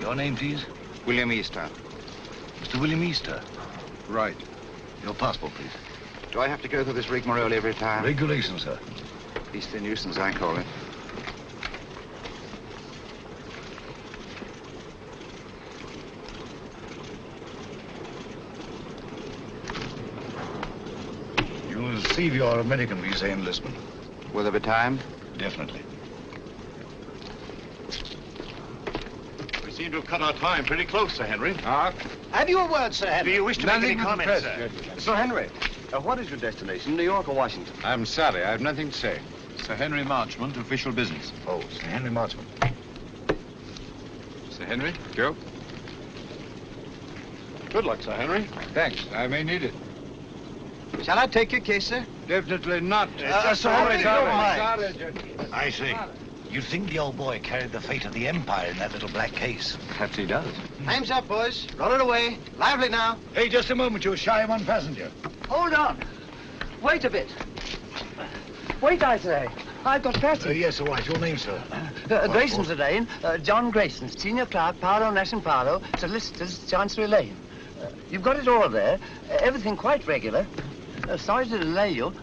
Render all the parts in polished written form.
Your name, please? William Easter. Mr. William Easter. Right. Your passport, please. Do I have to go through this rigmarole every time? Regulation, sir. Beastly nuisance, I call it. You'll receive your American visa enlistment. Will there be time? Definitely. We seem to have cut our time pretty close, Sir Henry. Have you a word, Sir Henry? Do you wish to make any comment, sir? Sir Henry, what is your destination, New York or Washington? I'm sorry, I have nothing to say. Sir Henry Marchmont, official business. Oh, Sir Henry Marchmont. Sir Henry, Joe. Good luck, Sir Henry. Thanks. I may need it. Shall I take your case, sir? Definitely not. Sir Henry, don't mind. I see. You think the old boy carried the fate of the Empire in that little black case? Perhaps he does. Time's up, boys. Roll it away. Lively now. Hey, just a moment. You're shy of one passenger. Hold on. Wait a bit. Wait, I say. I've got passage. Yes, all right. Your name, sir? Grayson's the name. John Grayson, senior clerk, Paro Nash and Paro, solicitors, Chancery Lane. You've got it all there. Everything quite regular. Sorry to delay you.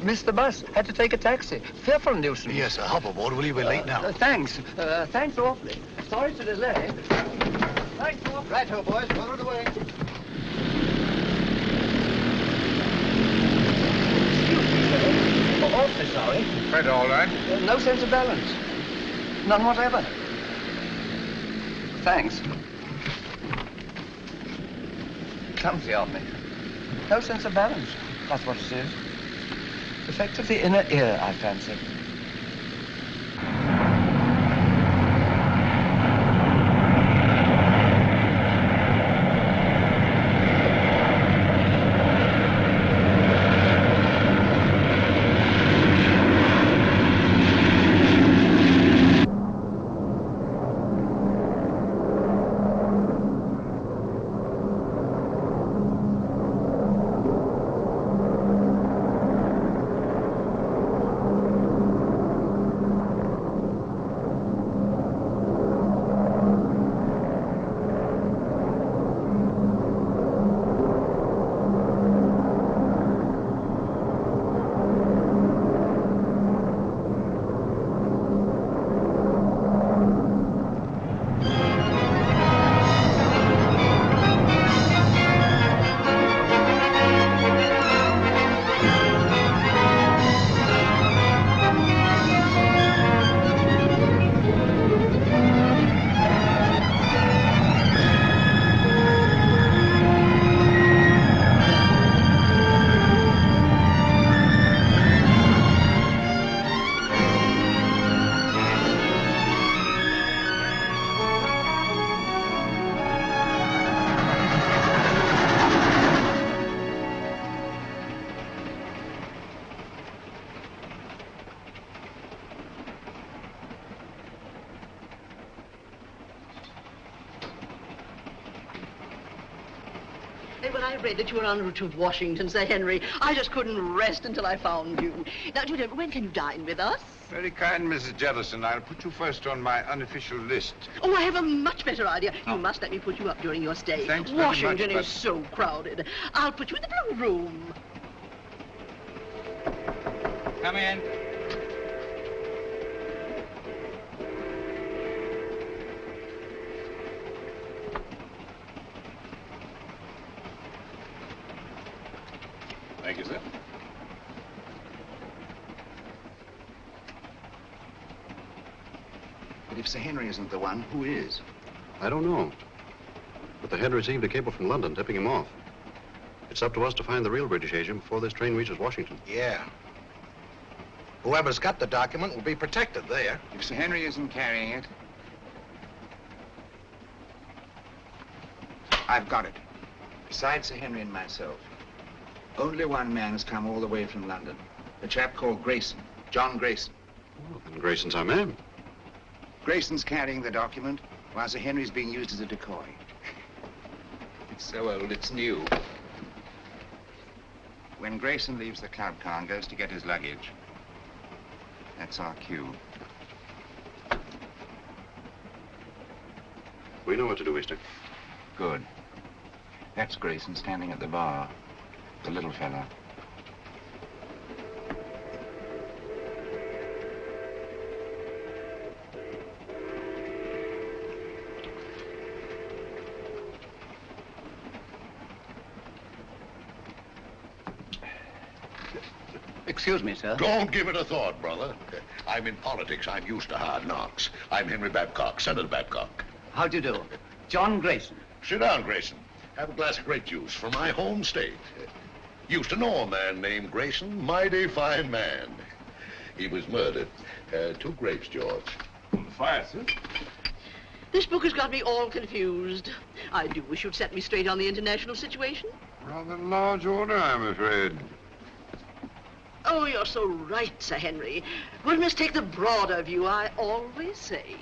Missed the bus. Had to take a taxi. Fearful nuisance. Yes, sir. Hop aboard. Will you be late now? Thanks. Thanks awfully. Sorry to delay. Thanks awfully. Right-ho, boys. Roll it away. Excuse me, sir. Awfully sorry. Quite all right. No sense of balance. None whatever. Thanks. Clumsy of me. No sense of balance. That's what it is. Effect of the inner ear, I fancy. And when I read that you were en route to Washington, Sir Henry, I just couldn't rest until I found you. Now, do you know, when can you dine with us? Very kind, Mrs. Jellison. I'll put you first on my unofficial list. Oh, I have a much better idea. You must let me put you up during your stay. Thanks very much, Washington but- is so crowded. I'll put you in the blue room. Come in. Thank you, sir. But if Sir Henry isn't the one, who is? I don't know. But the head received a cable from London tipping him off. It's up to us to find the real British agent before this train reaches Washington. Yeah. Whoever's got the document will be protected there. If Sir Henry isn't carrying it... I've got it. Besides Sir Henry and myself, only one man has come all the way from London. A chap called Grayson, John Grayson. Well, then Grayson's our man. Grayson's carrying the document, while Sir Henry's being used as a decoy. It's so old, it's new. When Grayson leaves the club car and goes to get his luggage, that's our cue. We know what to do, Easter. Good. That's Grayson standing at the bar. The little fella. Excuse me, sir. Don't give it a thought, brother. I'm in politics. I'm used to hard knocks. I'm Henry Babcock, Senator Babcock. How do you do? John Grayson. Sit down, Grayson. Have a glass of grape juice from my home state. Used to know a man named Grayson. Mighty fine man. He was murdered. 2 grapes, George. On the fire, sir. This book has got me all confused. I do wish you'd set me straight on the international situation. Rather large order, I'm afraid. Oh, you're so right, Sir Henry. One must take the broader view, I always say.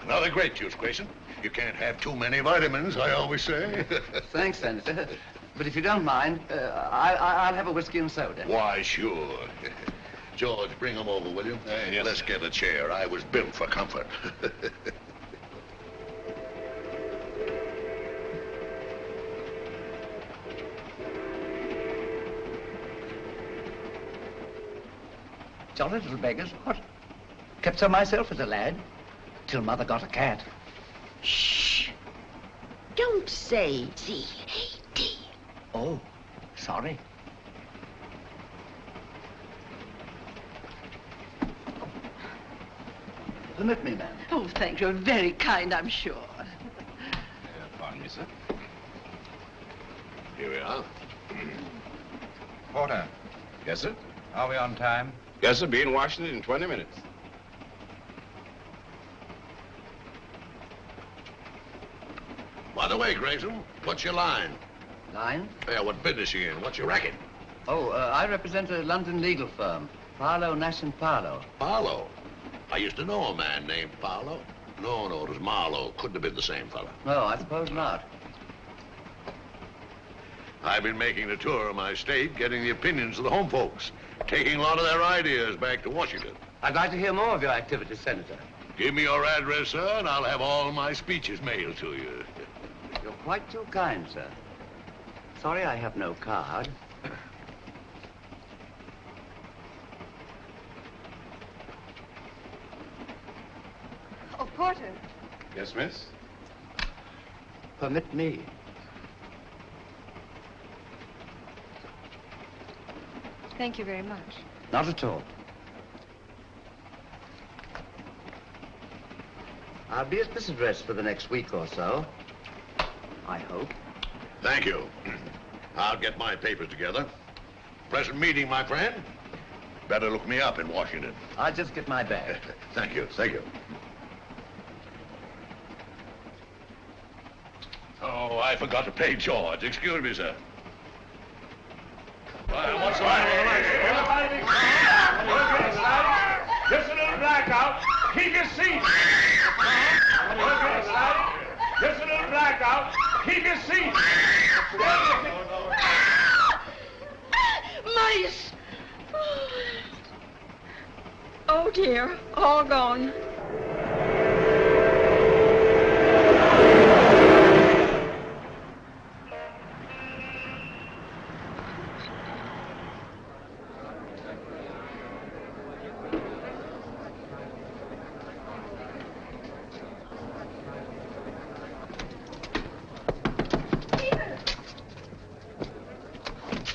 Another grape juice, Grayson. You can't have too many vitamins, I always say. Thanks, Senator. But if you don't mind, I'll have a whiskey and soda. Why, sure. George, bring him over, will you? Yes, Let's sir. get a chair. I was built for comfort. Jolly little beggars. What? Kept some myself as a lad, till Mother got a cat. Shh. Don't say C-A-T. Oh, sorry. Permit me, ma'am. Oh, thank you. You're very kind, I'm sure. Pardon me, sir. Here we are. Porter, Yes, sir? are we on time? Yes, sir. Be in Washington in 20 minutes. By the way, Grayson, what's your line? Line? Yeah, what business you in? What's your racket? Oh, I represent a London legal firm, Barlow, Nash & Barlow. Barlow. I used to know a man named Barlow. No, it was Marlowe. Couldn't have been the same fella. No, I suppose not. I've been making the tour of my state, getting the opinions of the home folks, taking a lot of their ideas back to Washington. I'd like to hear more of your activities, Senator. Give me your address, sir, and I'll have all my speeches mailed to you. You're quite too kind, sir. Sorry I have no card. Oh, Porter. Yes, miss? Permit me. Thank you very much. Not at all. I'll be at this address for the next week or so. I hope. Thank you. I'll get my papers together. Pleasant meeting, my friend. Better look me up in Washington. I'll just get my bag. Thank you, thank you. Oh, I forgot to pay George. Excuse me, sir. What's the matter with the lights? Listen seat. Just a little blackout. Keep your seat. Mice! Oh, dear. All gone.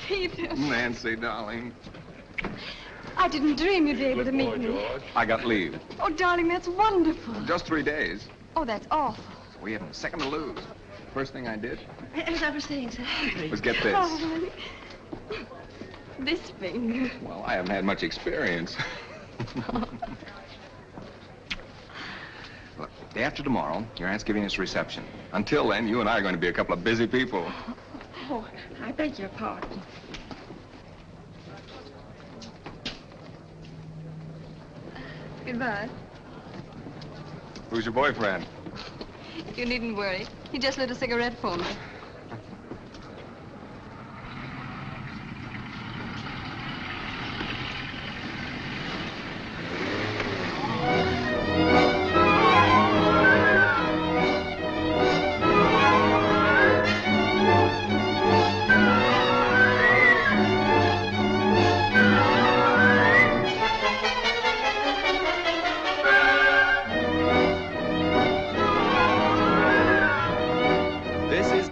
Peter. Nancy, darling. I didn't dream you'd be able to meet me. I got leave. Oh, darling, that's wonderful. Just 3 days. Oh, that's awful. We haven't a second to lose. First thing I did As I was saying, Sir Henry. was get this. Oh, honey. This finger. Well, I haven't had much experience. Look, day after tomorrow, your aunt's giving us a reception. Until then, you and I are going to be a couple of busy people. Oh, I beg your pardon. Goodbye. Who's your boyfriend? You needn't worry. He just lit a cigarette for me.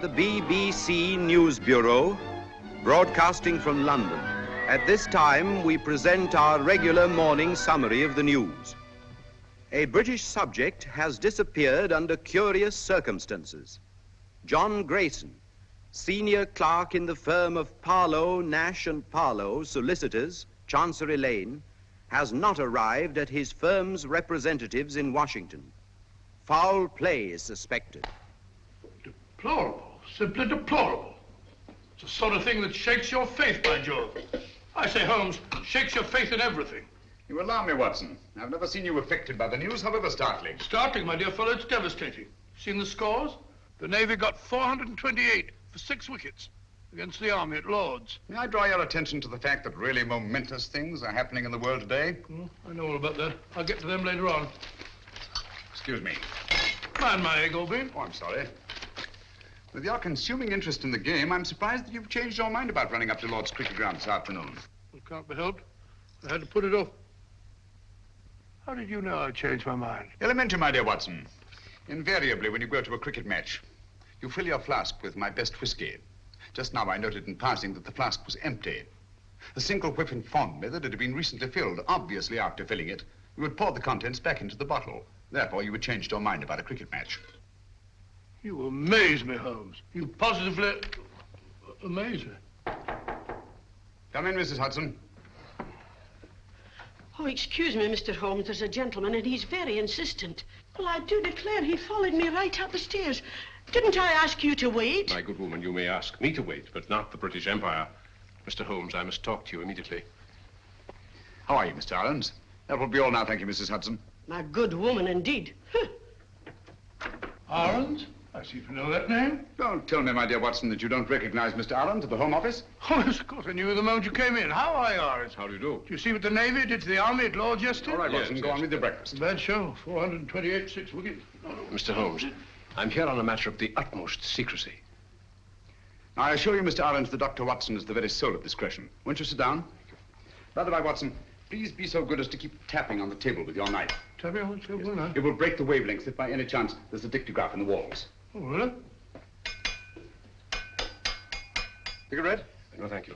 BBC News Bureau, broadcasting from London. At this time, we present our regular morning summary of the news. A British subject has disappeared under curious circumstances. John Grayson, senior clerk in the firm of Parlow, Nash and Parlow, solicitors, Chancery Lane, has not arrived at his firm's representatives in Washington. Foul play is suspected. Deplorable. Simply deplorable. It's the sort of thing that shakes your faith, by Jove. I say, Holmes, shakes your faith in everything. You alarm me, Watson. I've never seen you affected by the news, however startling. Startling, my dear fellow, it's devastating. Seen the scores? The Navy got 428 for 6 wickets against the Army at Lord's. May I draw your attention to the fact that really momentous things are happening in the world today? I know all about that. I'll get to them later on. Excuse me. Mind my egg, old bean. Oh, I'm sorry. With your consuming interest in the game, I'm surprised that you've changed your mind about running up to Lord's cricket ground this afternoon. It can't be helped. I had to put it off. How did you know I changed my mind? Elementary, my dear Watson. Invariably, when you go to a cricket match, you fill your flask with my best whiskey. Just now, I noted in passing that the flask was empty. The single whiff informed me that it had been recently filled. Obviously, after filling it, you would pour the contents back into the bottle. Therefore, you had changed your mind about a cricket match. You amaze me, Holmes. You positively amaze me. Come in, Mrs. Hudson. Oh, excuse me, Mr. Holmes. There's a gentleman, and he's very insistent. Well, I do declare he followed me right up the stairs. Didn't I ask you to wait? My good woman, you may ask me to wait, but not the British Empire. Mr. Holmes, I must talk to you immediately. How are you, Mr. Arons? That will be all now, thank you, Mrs. Hudson. My good woman, indeed. Arons? I seem to know that name. Don't tell me, my dear Watson, that you don't recognize Mr. Arons at the Home Office. Oh, yes, of course. I knew the moment you came in. How are you, Arons? How do you do? Do you see what the Navy did to the Army at Lord's yesterday? All right, Watson, go on with your breakfast. Bad show. 428, 6 wickets. Mr. Holmes, I'm here on a matter of the utmost secrecy. Now, I assure you, Mr. Arons, that Dr. Watson is the very soul of discretion. Won't you sit down? By the by, Watson, please be so good as to keep tapping on the table with your knife. Tapping on the table, now? It will break the wavelengths if by any chance there's a dictograph in the walls. Oh, really? Cigarette? No, thank you.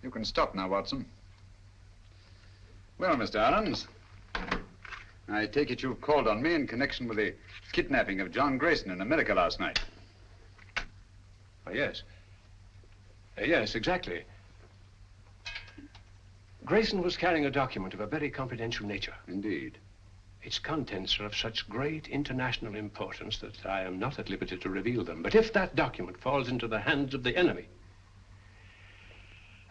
You can stop now, Watson. Well, Mr. Arons, I take it you've called on me in connection with the kidnapping of John Grayson in America last night. Yes. Yes, exactly. Grayson was carrying a document of a very confidential nature. Indeed. Its contents are of such great international importance that I am not at liberty to reveal them. But if that document falls into the hands of the enemy,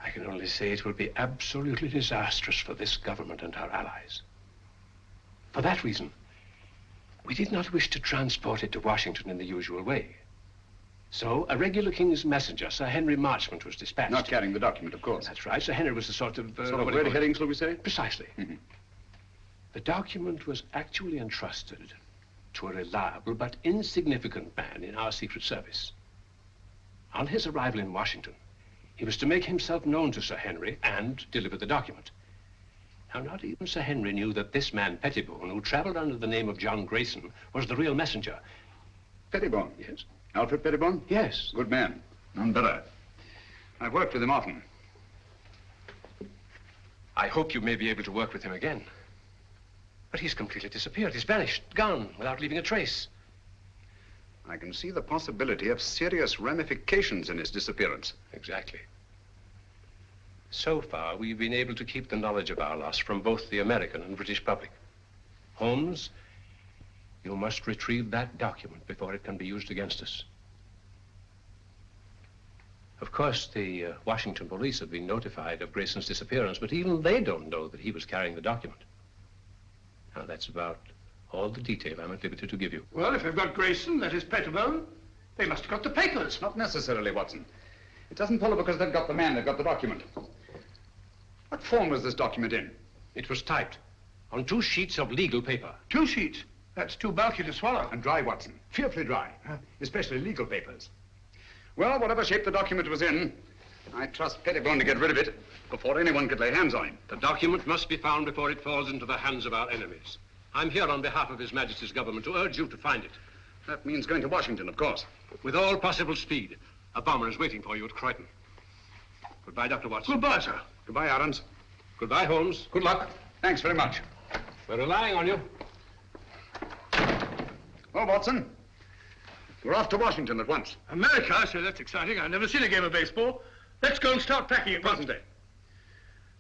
I can only say it will be absolutely disastrous for this government and our allies. For that reason, we did not wish to transport it to Washington in the usual way. So, a regular King's messenger, Sir Henry Marchmont, was dispatched. Not carrying the document, of course. That's right. Sir Henry was the sort of... sort of red herring, shall we say? Precisely. The document was actually entrusted to a reliable but insignificant man in our Secret Service. On his arrival in Washington, he was to make himself known to Sir Henry and deliver the document. Now, not even Sir Henry knew that this man, Pettibone, who traveled under the name of John Grayson, was the real messenger. Pettibone? Yes. Alfred Pettibone? Yes. Good man. None better. I've worked with him often. I hope you may be able to work with him again. But he's completely disappeared. He's vanished, gone, without leaving a trace. I can see the possibility of serious ramifications in his disappearance. Exactly. So far, we've been able to keep the knowledge of our loss from both the American and British public. Holmes, you must retrieve that document before it can be used against us. Of course, the Washington police have been notified of Grayson's disappearance, but even they don't know that he was carrying the document. Now, that's about all the detail I'm at liberty to give you. Well, if they've got Grayson, that is Pettibone, they must have got the papers. Not necessarily, Watson. It doesn't follow because they've got the man, they've got the document. What form was this document in? It was typed on 2 sheets of legal paper. 2 sheets? That's too bulky to swallow. And dry, Watson. Fearfully dry. Especially legal papers. Well, whatever shape the document was in, I trust Pettibone to get rid of it before anyone could lay hands on him. The document must be found before it falls into the hands of our enemies. I'm here on behalf of His Majesty's government to urge you to find it. That means going to Washington, of course. With all possible speed. A bomber is waiting for you at Croydon. Goodbye, Dr. Watson. Goodbye, sir. Goodbye, Adams. Goodbye, Holmes. Good luck. Thanks very much. We're relying on you. Well, Watson, we're off to Washington at once. America? I say, that's exciting. I've never seen a game of baseball. Let's go and start packing at once.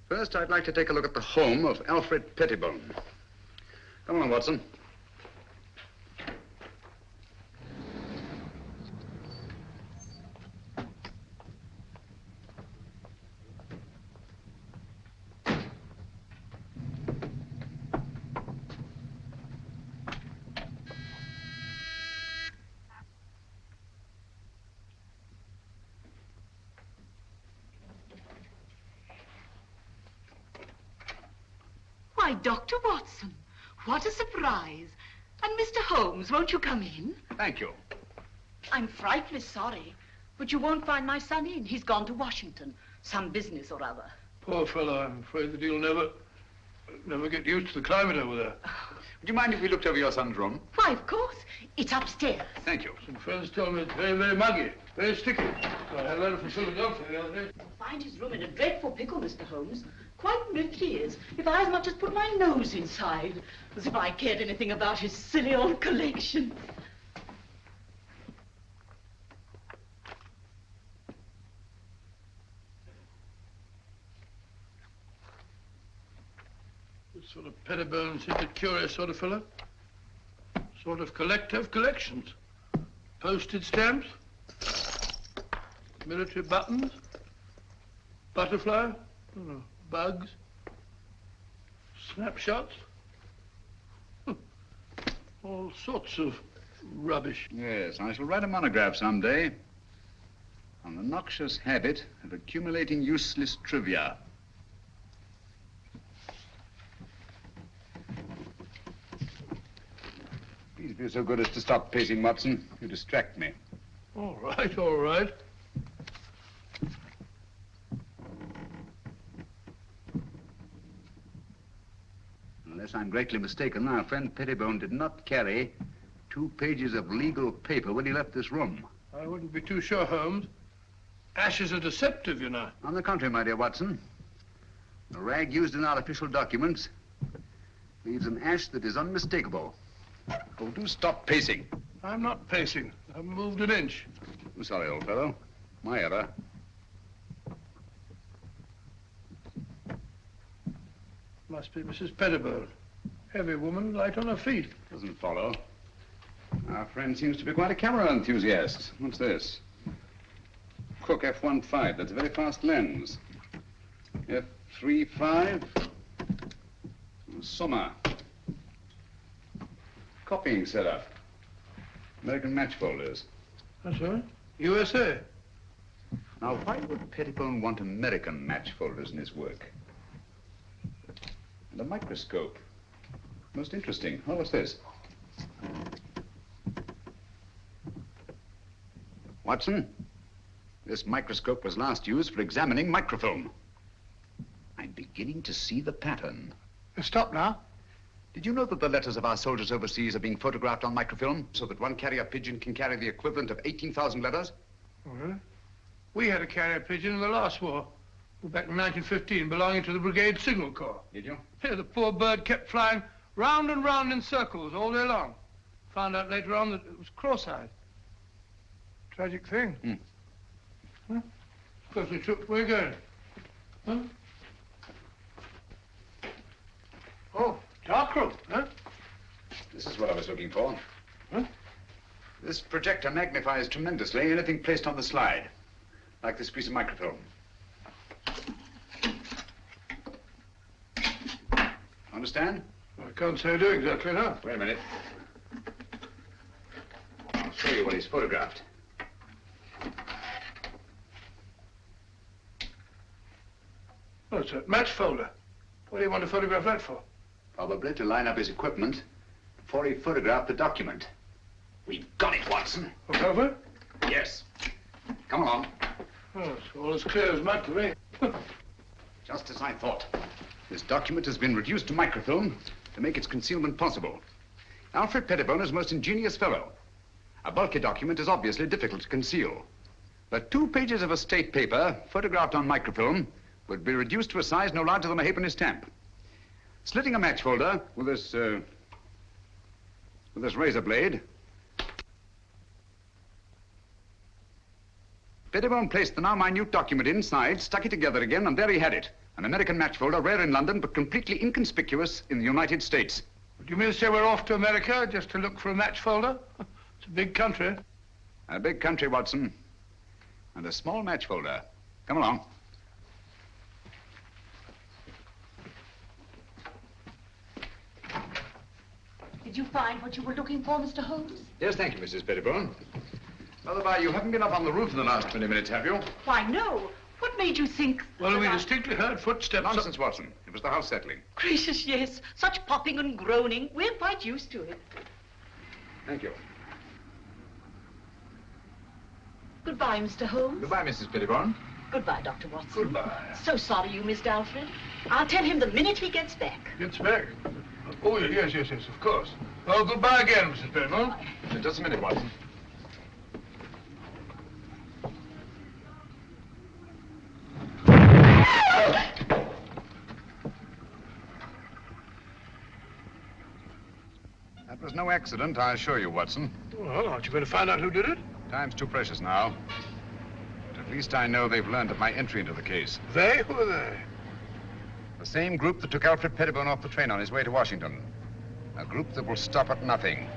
First, I'd like to take a look at the home of Alfred Pettibone. Come along, Watson. Why, Dr. Watson, what a surprise. And Mr. Holmes, won't you come in? Thank you. I'm frightfully sorry, but you won't find my son in. He's gone to Washington. Some business or other. Poor fellow, I'm afraid that he'll never get used to the climate over there. Would you mind if we looked over your son's room? Why, of course. It's upstairs. Thank you. Some friends told me it's very, very muggy, very sticky. I had a letter from Philadelphia the other day. You'll find his room in a dreadful pickle, Mr. Holmes. Quite rich he is. If I as much as put my nose inside. As if I cared anything about his silly old collection. This sort of Pettibone seems a curious sort of fellow. Sort of collector of collections. Postage stamps. Military buttons. Butterfly. Bugs. Snapshots. All sorts of rubbish. Yes, I shall write a monograph someday on the noxious habit of accumulating useless trivia. Please be so good as to stop pacing, Watson. You distract me. All right, all right. Unless I'm greatly mistaken, our friend Pettibone did not carry 2 pages of legal paper when he left this room. I wouldn't be too sure, Holmes. Ashes are deceptive, you know. On the contrary, my dear Watson, the rag used in our official documents leaves an ash that is unmistakable. Oh, do stop pacing. I'm not pacing. I've moved an inch. I'm sorry, old fellow. My error. Must be Mrs. Pettibone. Heavy woman, light on her feet. Doesn't follow. Our friend seems to be quite a camera enthusiast. What's this? Cook F1.5. That's a very fast lens. F35. Summer. Copying setup. American match folders. That's right. USA. Now, why would Pettibone want American match folders in his work? And a microscope. Most interesting. Oh, what's this? Watson, this microscope was last used for examining microfilm. I'm beginning to see the pattern. Stop now. Did you know that the letters of our soldiers overseas are being photographed on microfilm so that one carrier pigeon can carry the equivalent of 18,000 letters? Oh, really? We had a carrier pigeon in the last war. Back in 1915, belonging to the Brigade Signal Corps. Did you? Yeah, the poor bird kept flying round and round in circles all day long. Found out later on that it was cross-eyed. Tragic thing. Huh? Closely took. Where are you going? Huh? Oh, dark room, huh? This is what I was looking for. Huh? This projector magnifies tremendously anything placed on the slide, like this piece of microfilm. Understand? I can't say I do exactly, no. Wait a minute. I'll show you what he's photographed. Oh, it's a match folder. What do you want to photograph that for? Probably to line up his equipment before he photographed the document. We've got it, Watson. What's over? Yes. Come along. Oh, it's all as clear as mud to me. Just as I thought. This document has been reduced to microfilm to make its concealment possible. Alfred Pettibone is a most ingenious fellow. A bulky document is obviously difficult to conceal. But 2 pages of estate paper photographed on microfilm would be reduced to a size no larger than a halfpenny stamp. Slitting a match folder with this razor blade, Pettibone placed the now minute document inside, stuck it together again, and there he had it. An American match folder, rare in London, but completely inconspicuous in the United States. Do you mean to say we're off to America just to look for a match folder? It's a big country. A big country, Watson. And a small match folder. Come along. Did you find what you were looking for, Mr. Holmes? Yes, thank you, Mrs. Pettibone. By the by, you haven't been up on the roof in the last 20 minutes, have you? Why, no. What made you think... Well, we distinctly heard footsteps. Nonsense, Watson. It was the house settling. Gracious, yes. Such popping and groaning. We're quite used to it. Thank you. Goodbye, Mr. Holmes. Goodbye, Mrs. Pettibone. Goodbye, Dr. Watson. Goodbye. So sorry you missed Alfred. I'll tell him the minute he gets back. Gets back? Oh, yes, of course. Well, goodbye again, Mrs. Pettibone. Just a minute, Watson. That was no accident, I assure you, Watson. Well, aren't you going to find out who did it? Time's too precious now. But at least I know they've learned of my entry into the case. They? Who are they? The same group that took Alfred Pettibone off the train on his way to Washington. A group that will stop at nothing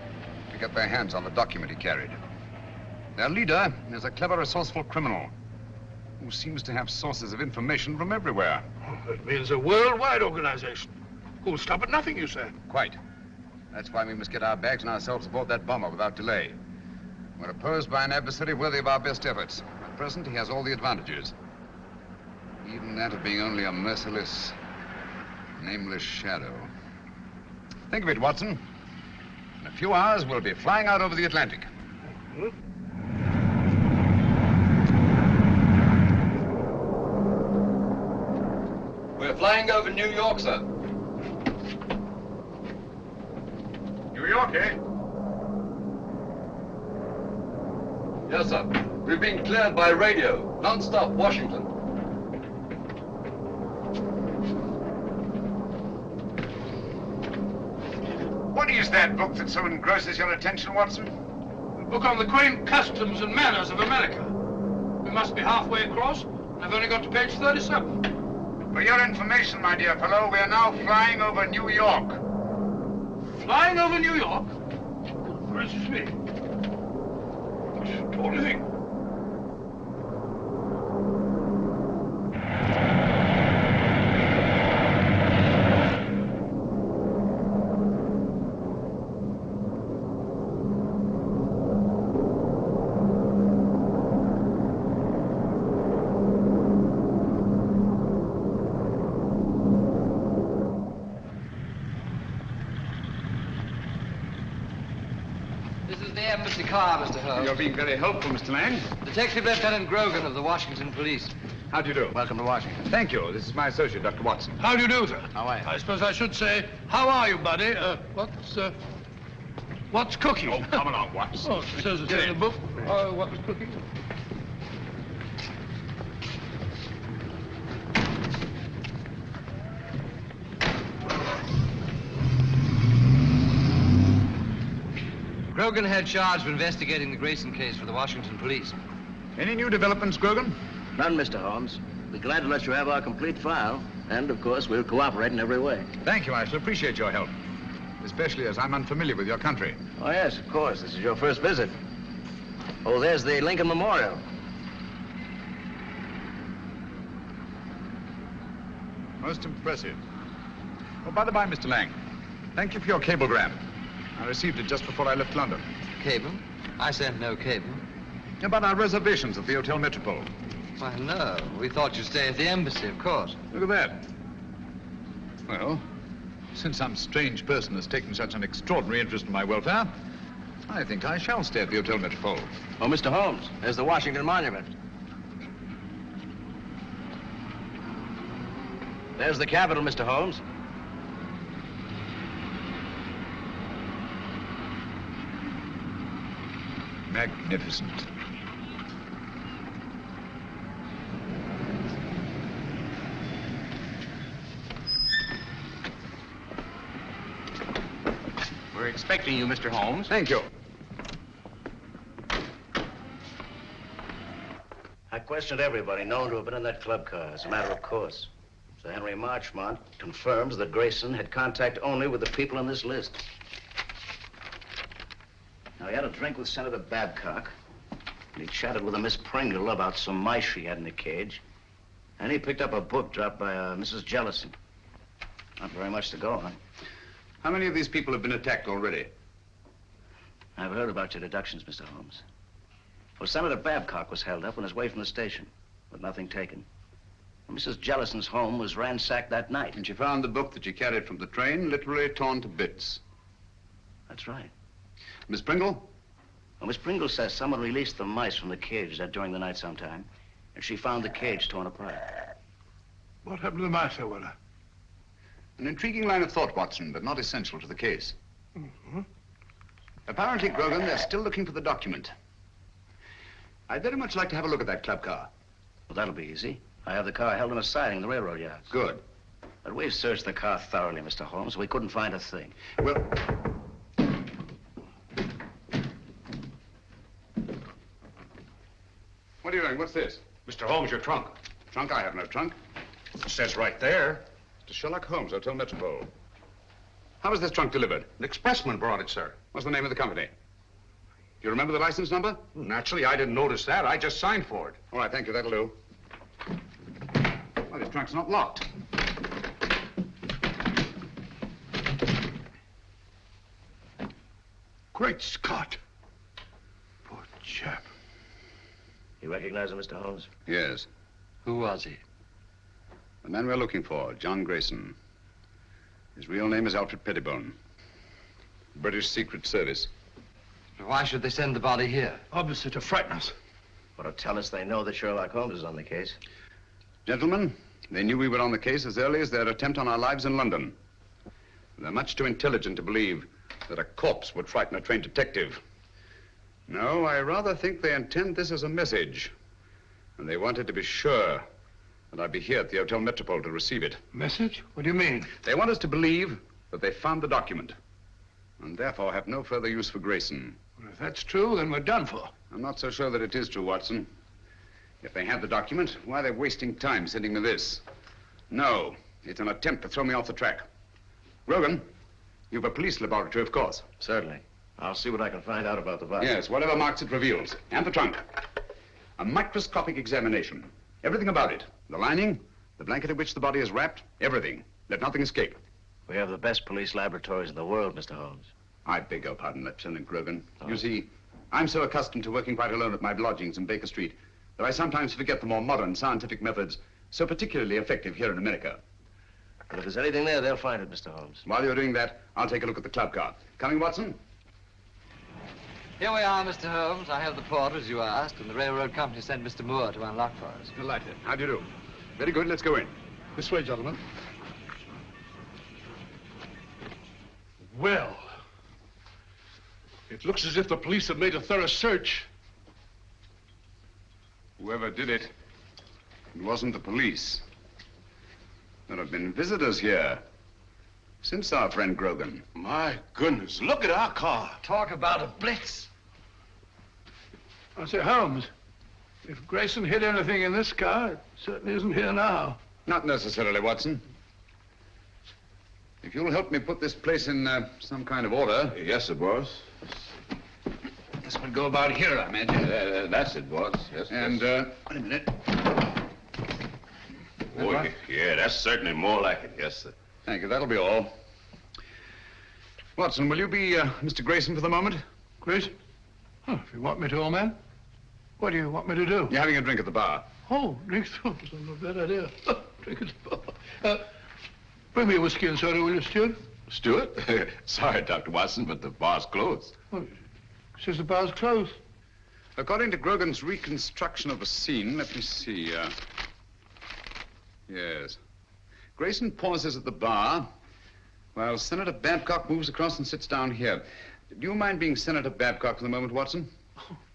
to get their hands on the document he carried. Their leader is a clever, resourceful criminal who seems to have sources of information from everywhere. Oh, that means a worldwide organization. Who'll stop at nothing, you say? Quite. That's why we must get our bags and ourselves aboard that bomber without delay. We're opposed by an adversary worthy of our best efforts. At present, he has all the advantages. Even that of being only a merciless, nameless shadow. Think of it, Watson. In a few hours, we'll be flying out over the Atlantic. We're flying over New York, sir. New York, eh? Yes, sir. We've been cleared by radio. Non-stop, Washington. What is that book that so engrosses your attention, Watson? A book on the quaint customs and manners of America. We must be halfway across, and I've only got to page 37. For your information, my dear fellow, we are now flying over New York. Flying over New York? Gracious me. What do you think? This is the embassy car, Mr. Holmes. You're being very helpful, Mr. Lang. Detective Lieutenant Grogan of the Washington Police. How do you do? Welcome to Washington. Thank you. This is my associate, Dr. Watson. How do you do, sir? How are you? I suppose I should say, how are you, buddy? What's cooking? Oh, come along, Watson. Oh, it says it's in the book. What's cooking? Grogan had charge of investigating the Grayson case for the Washington Police. Any new developments, Grogan? None, Mr. Holmes. We're glad to let you have our complete file. And, of course, we'll cooperate in every way. Thank you. I shall appreciate your help. Especially as I'm unfamiliar with your country. Oh, yes, of course. This is your first visit. Oh, there's the Lincoln Memorial. Most impressive. Oh, by the by, Mr. Lang, thank you for your cablegram. I received it just before I left London. Cable? I sent no cable. About our reservations at the Hotel Metropole. Why, no. We thought you'd stay at the embassy, of course. Look at that. Well, since some strange person has taken such an extraordinary interest in my welfare, I think I shall stay at the Hotel Metropole. Oh, Mr. Holmes, there's the Washington Monument. There's the Capitol, Mr. Holmes. Magnificent. We're expecting you, Mr. Holmes. Thank you. I questioned everybody known to have been in that club car, as a matter of course. Sir Henry Marchmont confirms that Grayson had contact only with the people on this list. Now, he had a drink with Senator Babcock, and he chatted with a Miss Pringle about some mice she had in the cage, and he picked up a book dropped by Mrs. Jellison. Not very much to go on. How many of these people have been attacked already? I've heard about your deductions, Mr. Holmes. Well, Senator Babcock was held up on his way from the station, with nothing taken. And Mrs. Jellison's home was ransacked that night. And she found the book that she carried from the train literally torn to bits. That's right. Miss Pringle? Well, Miss Pringle says someone released the mice from the cage during the night sometime, and she found the cage torn apart. What happened to the mice, Sir Weller? An intriguing line of thought, Watson, but not essential to the case. Mm-hmm. Apparently, Grogan, they're still looking for the document. I'd very much like to have a look at that club car. Well, that'll be easy. I have the car held in a siding in the railroad yards. Good. But we've searched the car thoroughly, Mr. Holmes. We couldn't find a thing. Well... What are you doing? What's this? Mr. Holmes, your trunk. Trunk? I have no trunk. It says right there. To Sherlock Holmes, Hotel Metropole. How was this trunk delivered? An expressman brought it, sir. What's the name of the company? Do you remember the license number? Naturally, I didn't notice that. I just signed for it. All right, thank you. That'll do. Well, this trunk's not locked. Great Scott. Poor chap. You recognize him, Mr. Holmes? Yes. Who was he? The man we're looking for, John Grayson. His real name is Alfred Pettibone. British Secret Service. Why should they send the body here? Obviously to frighten us. Or to tell us they know that Sherlock Holmes is on the case. Gentlemen, they knew we were on the case as early as their attempt on our lives in London. They're much too intelligent to believe that a corpse would frighten a trained detective. No, I rather think they intend this as a message. And they wanted to be sure that I'd be here at the Hotel Metropole to receive it. Message? What do you mean? They want us to believe that they found the document, and therefore have no further use for Grayson. Well, if that's true, then we're done for. I'm not so sure that it is true, Watson. If they have the document, why are they wasting time sending me this? No, it's an attempt to throw me off the track. Grogan, you've a police laboratory, of course. Certainly. I'll see what I can find out about the body. Yes, whatever marks it reveals. And the trunk. A microscopic examination. Everything about it. The lining, the blanket in which the body is wrapped, everything. Let nothing escape. We have the best police laboratories in the world, Mr. Holmes. I beg your pardon, Lieutenant Grogan. You see, I'm so accustomed to working quite alone at my lodgings in Baker Street that I sometimes forget the more modern scientific methods so particularly effective here in America. But if there's anything there, they'll find it, Mr. Holmes. While you're doing that, I'll take a look at the club car. Coming, Watson? Here we are, Mr. Holmes. I have the port, as you asked, and the railroad company sent Mr. Moore to unlock for us. Delighted. How do you do? Very good. Let's go in. This way, gentlemen. Well, it looks as if the police have made a thorough search. Whoever did it, it wasn't the police. There have been visitors here since our friend Grogan. My goodness, look at our car. Talk about a blitz. I say, Holmes, if Grayson hid anything in this car, it certainly isn't here now. Not necessarily, Watson. If you'll help me put this place in some kind of order. Yes, sir, boss. This would go about here, I imagine. That's it, boss. Yes, And, yes. wait a minute. Oh, yeah, that's certainly more like it. Yes, sir. Thank you. That'll be all. Watson, will you be Mr. Grayson for the moment? Grayson? Oh, if you want me to, old man. What do you want me to do? You're having a drink at the bar. Oh, drink. Oh, that's not a bad idea. Drink at the bar. Bring me a whiskey and soda, will you, Stewart? Stewart? Sorry, Dr. Watson, but the bar's closed. Oh, says the bar's closed. According to Grogan's reconstruction of the scene, let me see. Yes. Grayson pauses at the bar while Senator Babcock moves across and sits down here. Do you mind being Senator Babcock for the moment, Watson?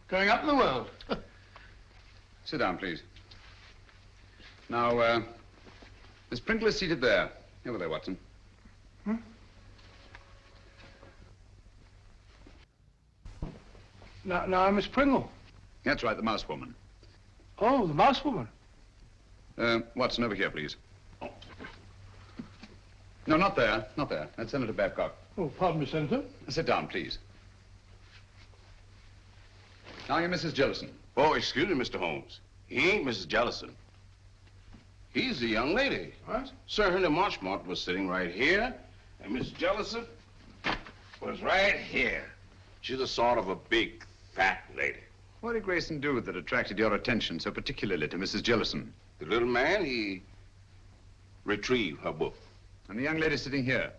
Going up in the world. Sit down, please. Now, Miss Pringle is seated there. Over there, Watson. Now, Miss Pringle. That's right, the mouse woman. Oh, the mouse woman. Watson, over here, please. No, not there. Not there. That's Senator Babcock. Oh, pardon me, Senator. Sit down, please. Now you're Mrs. Jellison. Oh, excuse me, Mr. Holmes. He ain't Mrs. Jellison. He's the young lady. What? Sir Henry Marchmont was sitting right here, and Miss Jellison was right here. She's a sort of a big, fat lady. What did Grayson do that attracted your attention so particularly to Mrs. Jellison? The little man, he retrieved her book. And the young lady sitting here,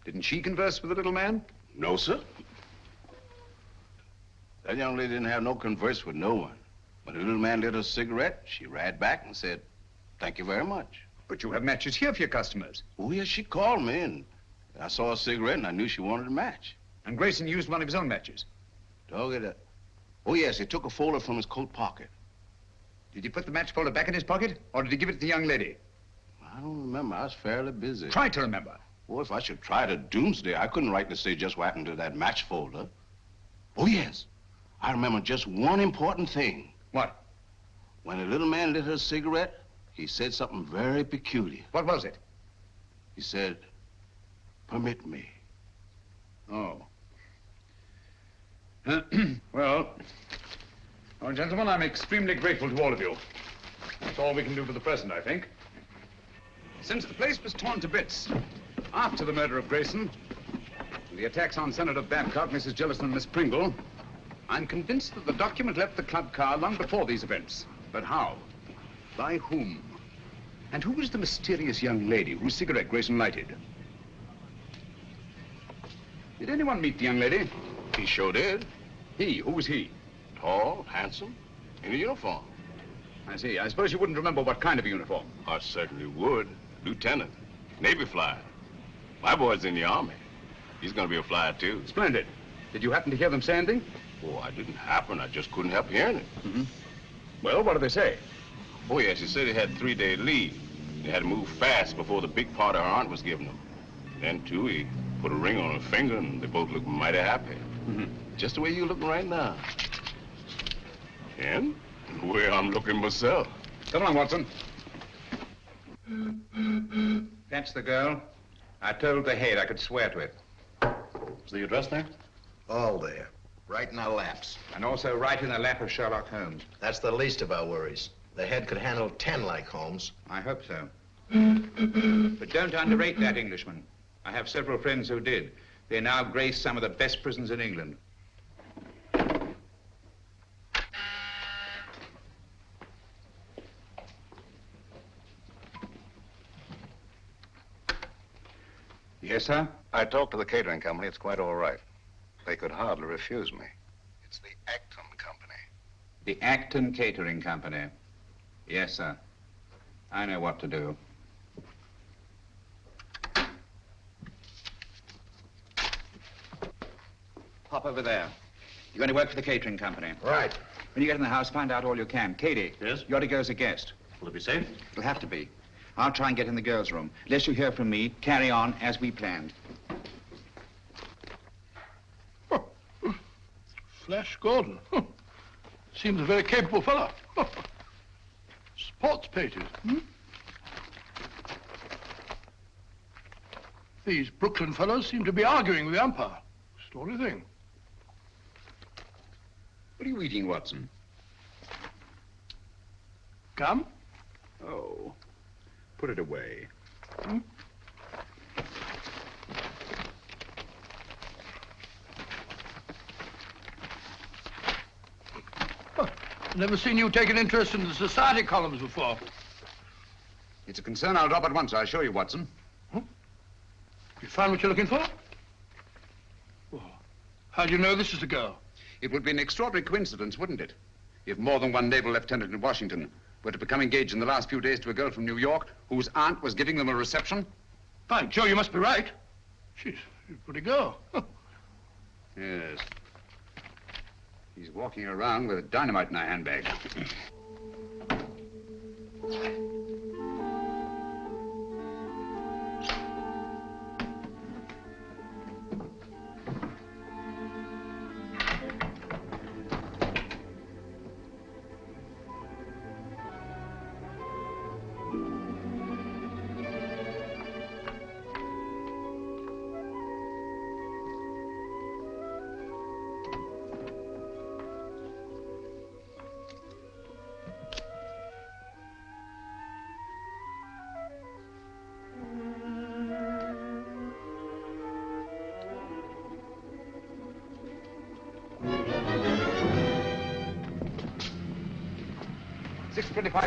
didn't she converse with the little man? No, sir. That young lady didn't have no converse with no one. When the little man lit her cigarette, she ran back and said, "Thank you very much." But you have matches here for your customers. Oh, yes, she called me, and I saw a cigarette, and I knew she wanted a match. And Grayson used one of his own matches. Dog it. Oh, yes, he took a folder from his coat pocket. Did he put the match folder back in his pocket, or did he give it to the young lady? I don't remember. I was fairly busy. Try to remember. Well, if I should try to doomsday, I couldn't rightly say just what happened to that match folder. Oh, yes. I remember just one important thing. What? When the little man lit her cigarette, he said something very peculiar. What was it? He said, "Permit me." Oh. Well, gentlemen, I'm extremely grateful to all of you. That's all we can do for the present, I think. Since the place was torn to bits after the murder of Grayson, and the attacks on Senator Babcock, Mrs. Jellison, and Miss Pringle, I'm convinced that the document left the club car long before these events. But how? By whom? And who was the mysterious young lady whose cigarette Grayson lighted? Did anyone meet the young lady? He sure did. He? Who was he? Tall, handsome, in a uniform. I see. I suppose you wouldn't remember what kind of a uniform. I certainly would. Lieutenant, Navy flyer. My boy's in the Army. He's gonna be a flyer, too. Splendid. Did you happen to hear them say anything? Oh, I didn't happen. I just couldn't help hearing it. Mm-hmm. Well, what did they say? Oh, yes, he said he had 3-day leave. They had to move fast before the big party her aunt was giving them. Then, too, he put a ring on her finger, and they both looked mighty happy. Mm-hmm. Just the way you're looking right now. And the way I'm looking myself. Come along, Watson. That's the girl. I told the head I could swear to it. Is the address there? All there. Right in our laps. And also right in the lap of Sherlock Holmes. That's the least of our worries. The head could handle 10 like Holmes. I hope so. But don't underrate that Englishman. I have several friends who did. They now grace some of the best prisons in England. Yes, sir? I talked to the catering company. It's quite all right. They could hardly refuse me. It's the Acton Company. The Acton Catering Company. Yes, sir. I know what to do. Pop over there. You're going to work for the catering company. Right. When you get in the house, find out all you can. Katie. Yes? You're to go as a guest. Will it be safe? It'll have to be. I'll try and get in the girls' room. Unless you hear from me, carry on as we planned. Flash Gordon. Seems a very capable fellow. Sports pages. These Brooklyn fellows seem to be arguing with the umpire. Story thing. What are you eating, Watson? Gum? Oh. Put it away. Never seen you take an interest in the society columns before. It's a concern I'll drop at once, I assure you, Watson. You found what you're looking for? Well, how do you know this is the girl? It would be an extraordinary coincidence, wouldn't it? If more than one naval lieutenant in Washington were to become engaged in the last few days to a girl from New York whose aunt was giving them a reception. By Joe, you must be right. She's a pretty girl. Yes. He's walking around with dynamite in her handbag.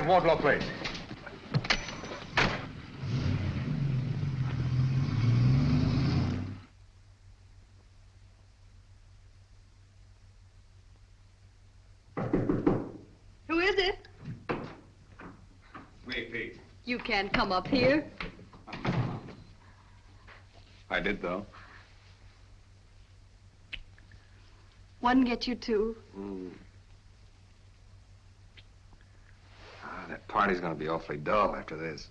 Wardlaw Place. Who is it? Me, Pete. You can't come up here. I did, though. One get you two. That party's gonna be awfully dull after this.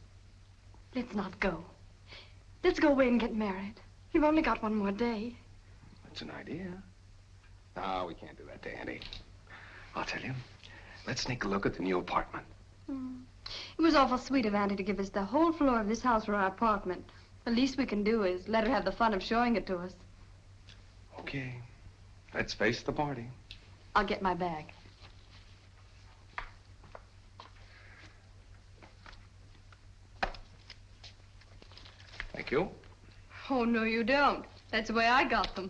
Let's not go. Let's go away and get married. You've only got one more day. That's an idea. No, we can't do that to Andy. I'll tell you. Let's sneak a look at the new apartment. It was awful sweet of Auntie to give us the whole floor of this house for our apartment. The least we can do is let her have the fun of showing it to us. Okay. Let's face the party. I'll get my bag. Thank you. Oh, no, you don't. That's the way I got them.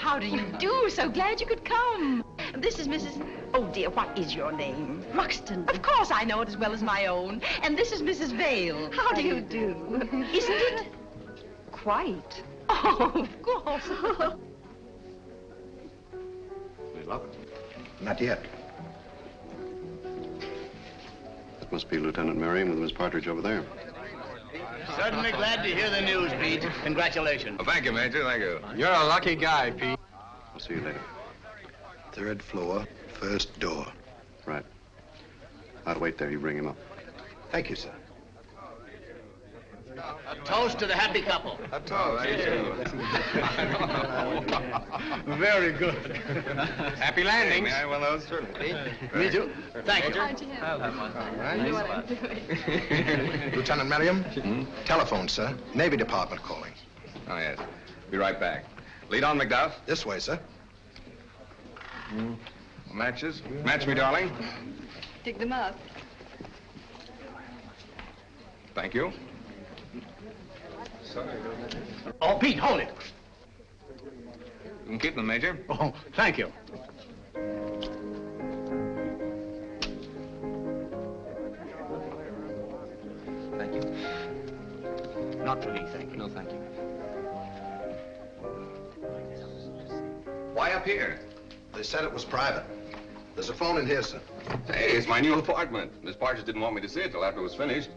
How do you do? So glad you could come. This is Mrs. Oh, dear, what is your name? Ruxton. Of course, I know it as well as my own. And this is Mrs. Vale. How do you do? Isn't it? Quite. Oh, of course. They love it. Not yet. That must be Lieutenant Merriam with Miss Partridge over there. Certainly glad to hear the news, Pete. Congratulations. Well, thank you, Major. Thank you. You're a lucky guy, Pete. I'll see you later. 3rd floor, 1st door. Right. I'll wait there. You bring him up. Thank you, sir. A toast to the happy couple. A toast. Very good. Happy landings. Yeah, well, those certainly. Me too. Thank you. I'll have one. I know what I'm doing. Lieutenant Merriam? Telephone, sir. Navy Department calling. Oh, yes. Be right back. Lead on, McDuff. This way, sir. Matches? Match me, darling. Dig them up. Thank you. Oh, Pete, hold it. You can keep them, Major. Oh, thank you. Thank you. Not for me, thank you. No, thank you. Why up here? They said it was private. There's a phone in here, sir. Hey, it's my new apartment. Miss Partridge didn't want me to see it till after it was finished.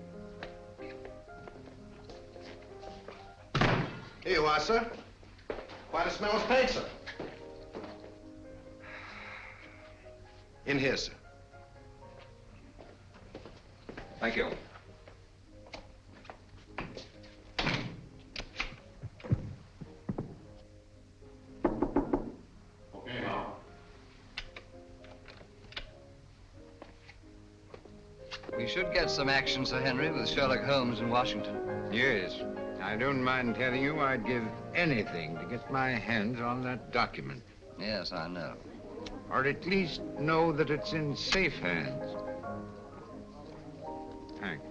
Here you are, sir. Quite a smell of paint, sir. In here, sir. Thank you. We should get some action, Sir Henry, with Sherlock Holmes in Washington. Yes. I don't mind telling you I'd give anything to get my hands on that document. Yes, I know. Or at least know that it's in safe hands. Thanks.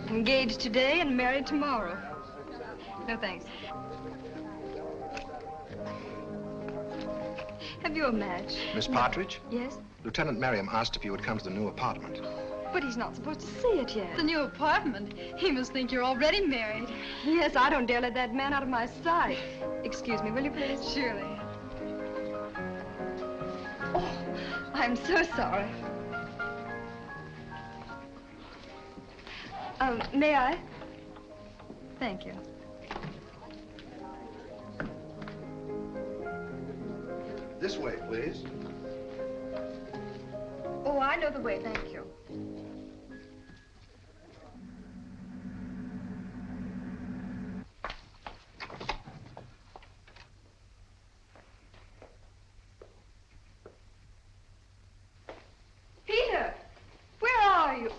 Engaged today and married tomorrow. No, thanks. Have you a match? Miss Partridge? Yes? Lieutenant Merriam asked if you would come to the new apartment. But he's not supposed to see it yet. The new apartment? He must think you're already married. Yes, I don't dare let that man out of my sight. Excuse me, will you please? Surely. Oh, I'm so sorry. May I? Thank you. This way, please. Oh, I know the way, thank you. Peter, where are you?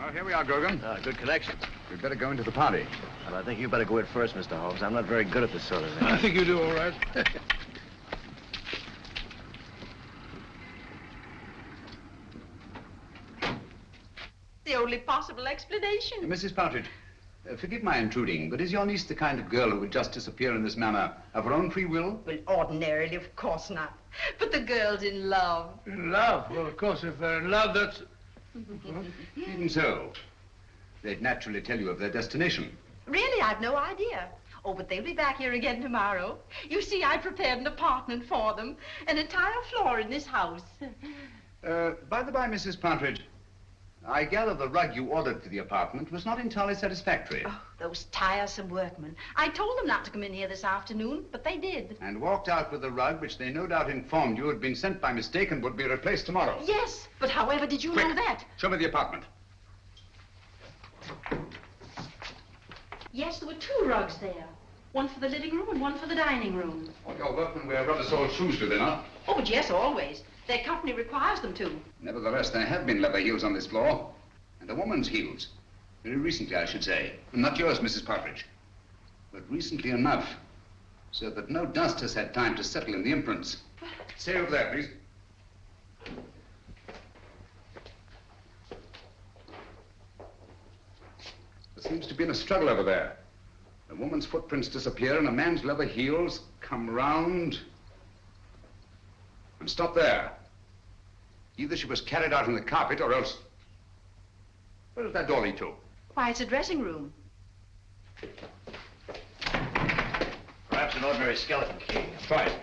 Well, here we are, Grogan. Good connection. We'd better go into the party. Well, I think you better go in first, Mr. Holmes. I'm not very good at this sort of thing. I think you do all right. The only possible explanation. Mrs. Partridge, forgive my intruding, but is your niece the kind of girl who would just disappear in this manner of her own free will? Well, ordinarily, of course not. But the girl's in love. In love? Well, of course, if they're in love, that's... Even so, they'd naturally tell you of their destination. Really, I've no idea. Oh, but they'll be back here again tomorrow. You see, I prepared an apartment for them, an entire floor in this house. By the by, Mrs. Partridge, I gather the rug you ordered for the apartment was not entirely satisfactory. Oh, those tiresome workmen. I told them not to come in here this afternoon, but they did. And walked out with the rug, which they no doubt informed you had been sent by mistake and would be replaced tomorrow. Yes, but however did you know that? Show me the apartment. Yes, there were two rugs there. One for the living room and one for the dining room. All your workmen wear rubber-soled shoes, do they not? Oh, but yes, always. Their company requires them to. Nevertheless, there have been leather heels on this floor. And a woman's heels. Very recently, I should say. Not yours, Mrs. Partridge. But recently enough, so that no dust has had time to settle in the imprints. Stay over there, please. There seems to be a struggle over there. A woman's footprints disappear and a man's leather heels come round and stop there. Either she was carried out in the carpet or else... Where does that door lead to? Why, it's a dressing room. Perhaps an ordinary skeleton key. Try it.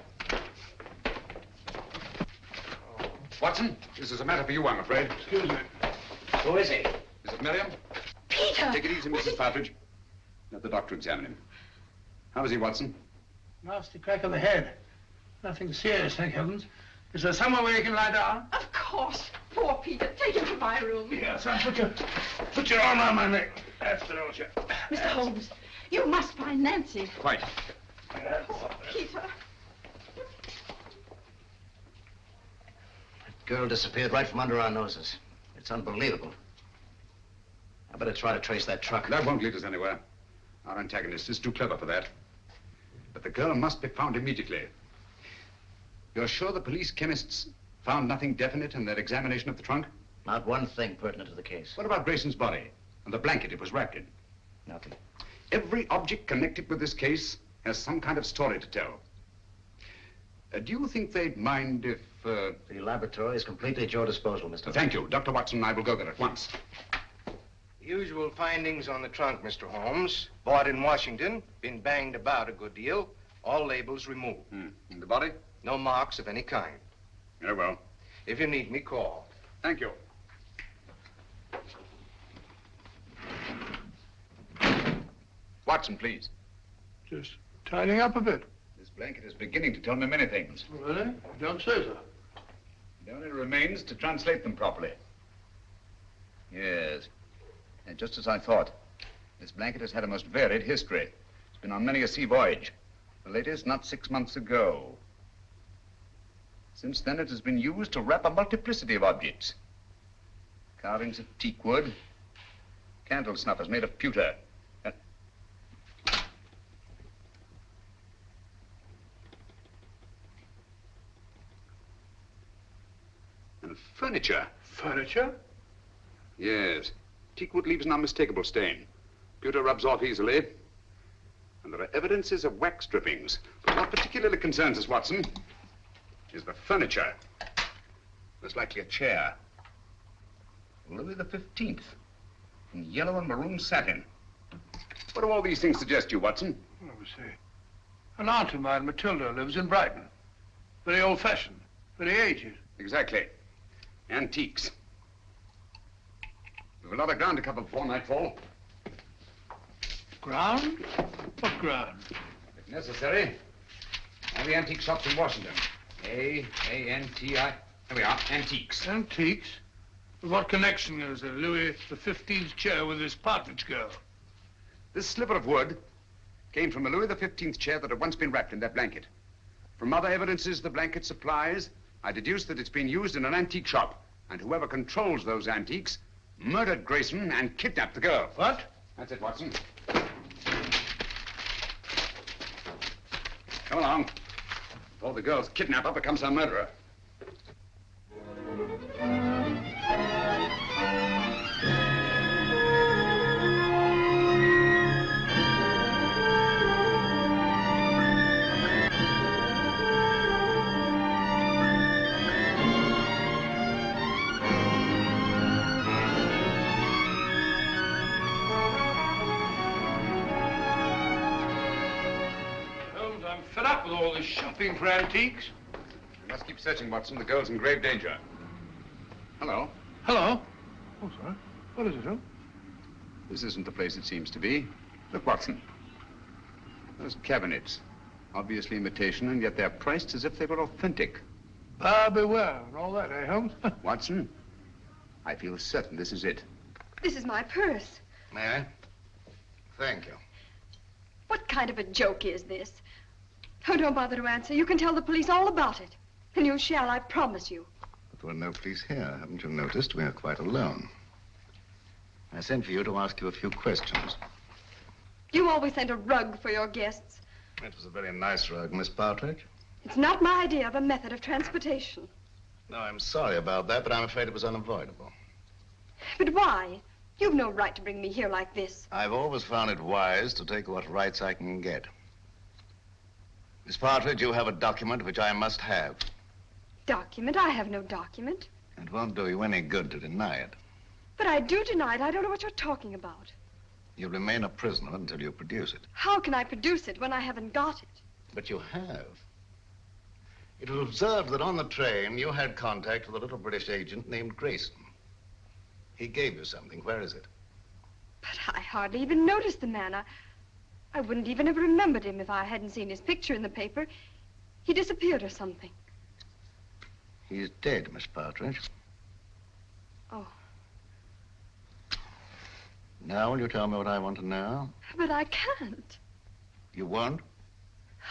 Watson, this is a matter for you, I'm afraid. Excuse me. Who is he? Is it Miriam? Peter! Take it easy, Mrs. Partridge. Let the doctor examine him. How is he, Watson? Nasty crack of the head. Nothing serious, thank heavens. Is there somewhere where you can lie down? Of course. Poor Peter. Take him to my room. Yes, son, put your arm around my neck. That's the notion. Mr. Holmes, you must find Nancy. Quite. Poor Peter. Girl disappeared right from under our noses. It's unbelievable. I better try to trace that truck. That won't lead us anywhere. Our antagonist is too clever for that. But the girl must be found immediately. You're sure the police chemists found nothing definite in their examination of the trunk? Not one thing pertinent to the case. What about Grayson's body and the blanket it was wrapped in? Nothing. Every object connected with this case has some kind of story to tell. Do you think they'd mind if... The laboratory is completely at your disposal, Mr. Thank you. Dr. Watson and I will go there at once. Usual findings on the trunk, Mr. Holmes. Bought in Washington, been banged about a good deal. All labels removed. And the body? No marks of any kind. Very well. If you need me, call. Thank you. Watson, please. Just tidying up a bit. This blanket is beginning to tell me many things. Really? Don't say so. It only remains to translate them properly. Yes. And just as I thought. This blanket has had a most varied history. It's been on many a sea voyage. The latest not 6 months ago. Since then, it has been used to wrap a multiplicity of objects. Carvings of teak wood, candle snuffers made of pewter. And furniture. Furniture? Yes. Teakwood leaves an unmistakable stain. Pewter rubs off easily. And there are evidences of wax drippings. But what particularly concerns us, Watson, is the furniture. Most likely a chair. Louis the 15th. In yellow and maroon satin. What do all these things suggest you, Watson? Let me see. An aunt of mine, Matilda, lives in Brighton. Very old-fashioned. Very aged. Exactly. Antiques. We've a lot of ground to cover before nightfall. Ground? What ground? If necessary, all the antique shops in Washington. A-N-T-I. Here we are, antiques. Antiques? What connection is there, Louis XV's chair with this partridge girl? This sliver of wood came from a Louis XV chair that had once been wrapped in that blanket. From other evidences the blanket supplies, I deduced that it's been used in an antique shop. And whoever controls those antiques murdered Grayson and kidnapped the girl. What? That's it, Watson. Come along. Before the girl's kidnapper becomes her murderer. Fed up with all this shopping for antiques. We must keep searching, Watson. The girl's in grave danger. Hello. Hello? Oh, sorry. What is it, Holmes? This isn't the place it seems to be. Look, Watson. Those cabinets. Obviously imitation, and yet they're priced as if they were authentic. Buyer beware and all that, eh, Holmes? Watson, I feel certain this is it. This is my purse. May I? Thank you. What kind of a joke is this? Oh, don't bother to answer. You can tell the police all about it. And you shall, I promise you. But there are no police here. Haven't you noticed? We are quite alone. I sent for you to ask you a few questions. You always send a rug for your guests. It was a very nice rug, Miss Partridge. It's not my idea of a method of transportation. No, I'm sorry about that, but I'm afraid it was unavoidable. But why? You've no right to bring me here like this. I've always found it wise to take what rights I can get. Miss Partridge, you have a document which I must have. Document? I have no document. It won't do you any good to deny it. But I do deny it. I don't know what you're talking about. You'll remain a prisoner until you produce it. How can I produce it when I haven't got it? But you have. It was observed that on the train you had contact with a little British agent named Grayson. He gave you something. Where is it? But I hardly even noticed the man. I wouldn't even have remembered him if I hadn't seen his picture in the paper. He disappeared or something. He's dead, Miss Partridge. Oh, Now, will you tell me what I want to know? but I can't. You won't?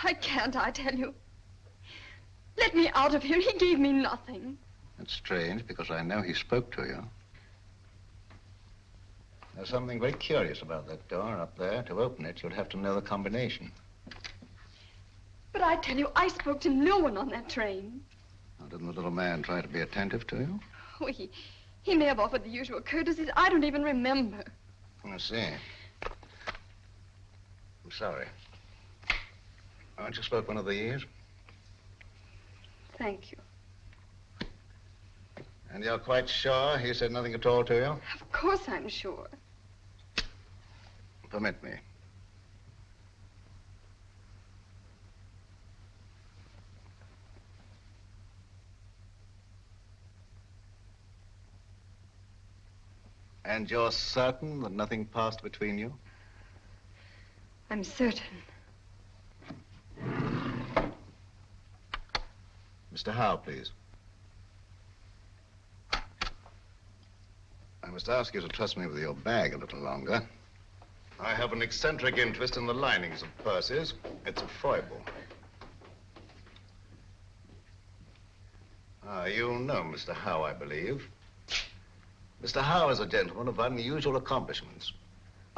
I can't, I tell you. Let me out of here. He gave me nothing. That's strange, because I know he spoke to you. There's something very curious about that door up there. To open it, you'd have to know the combination. But I tell you, I spoke to no one on that train. Now, didn't the little man try to be attentive to you? Oh, he may have offered the usual courtesies. I don't even remember. I see. I'm sorry. Aren't you spoke one of these? Thank you. And you're quite sure he said nothing at all to you? Of course I'm sure. Permit me. And you're certain that nothing passed between you? I'm certain. Mr. Howe, please. I must ask you to trust me with your bag a little longer. I have an eccentric interest in the linings of purses. It's a foible. You know Mr. Howe, I believe. Mr. Howe is a gentleman of unusual accomplishments.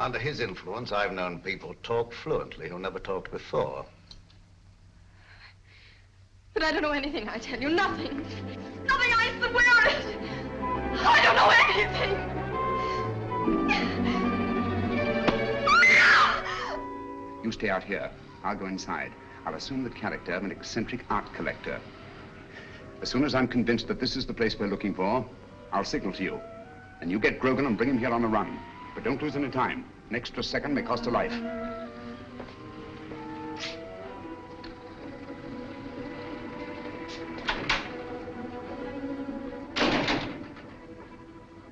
Under his influence, I've known people talk fluently who never talked before. But I don't know anything, I tell you. Nothing. Nothing, I swear it. I don't know anything. You stay out here. I'll go inside. I'll assume the character of an eccentric art collector. As soon as I'm convinced that this is the place we're looking for, I'll signal to you. And you get Grogan and bring him here on a run. But don't lose any time. An extra second may cost a life.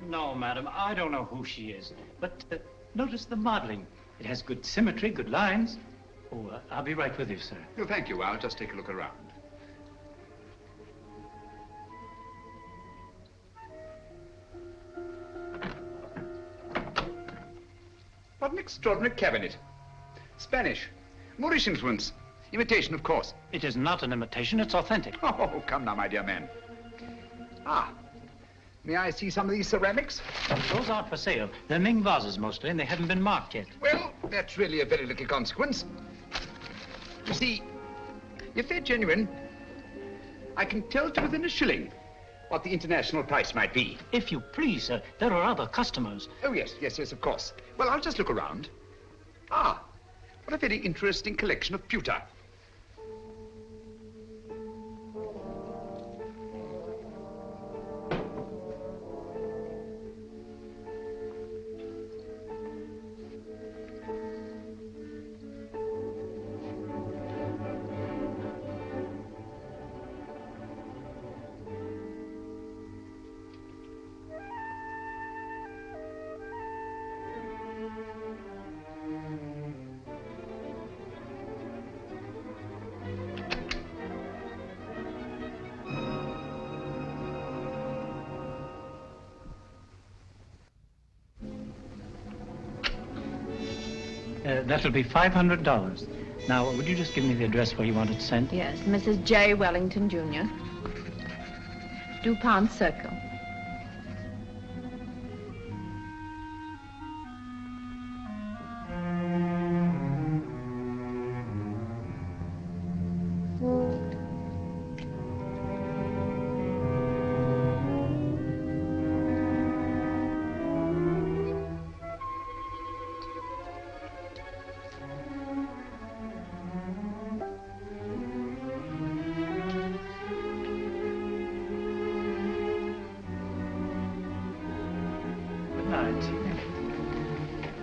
No, madam, I don't know who she is. But notice the modeling. It has good symmetry, good lines. Oh, I'll be right with you, sir. No, thank you. I'll just take a look around. What an extraordinary cabinet. Spanish. Moorish influence. Imitation, of course. It is not an imitation, it's authentic. Oh, come now, my dear man. Ah, may I see some of these ceramics? Those aren't for sale. They're Ming vases mostly, and they haven't been marked yet. Well, that's really a very little consequence. You see, if they're genuine, I can tell to within a shilling what the international price might be. If you please, sir, there are other customers. Oh, yes, of course. Well, I'll just look around. Ah, what a very interesting collection of pewter. That'll be $500. Now, would you just give me the address where you want it sent? Yes, Mrs. J. Wellington, Jr. DuPont Circle.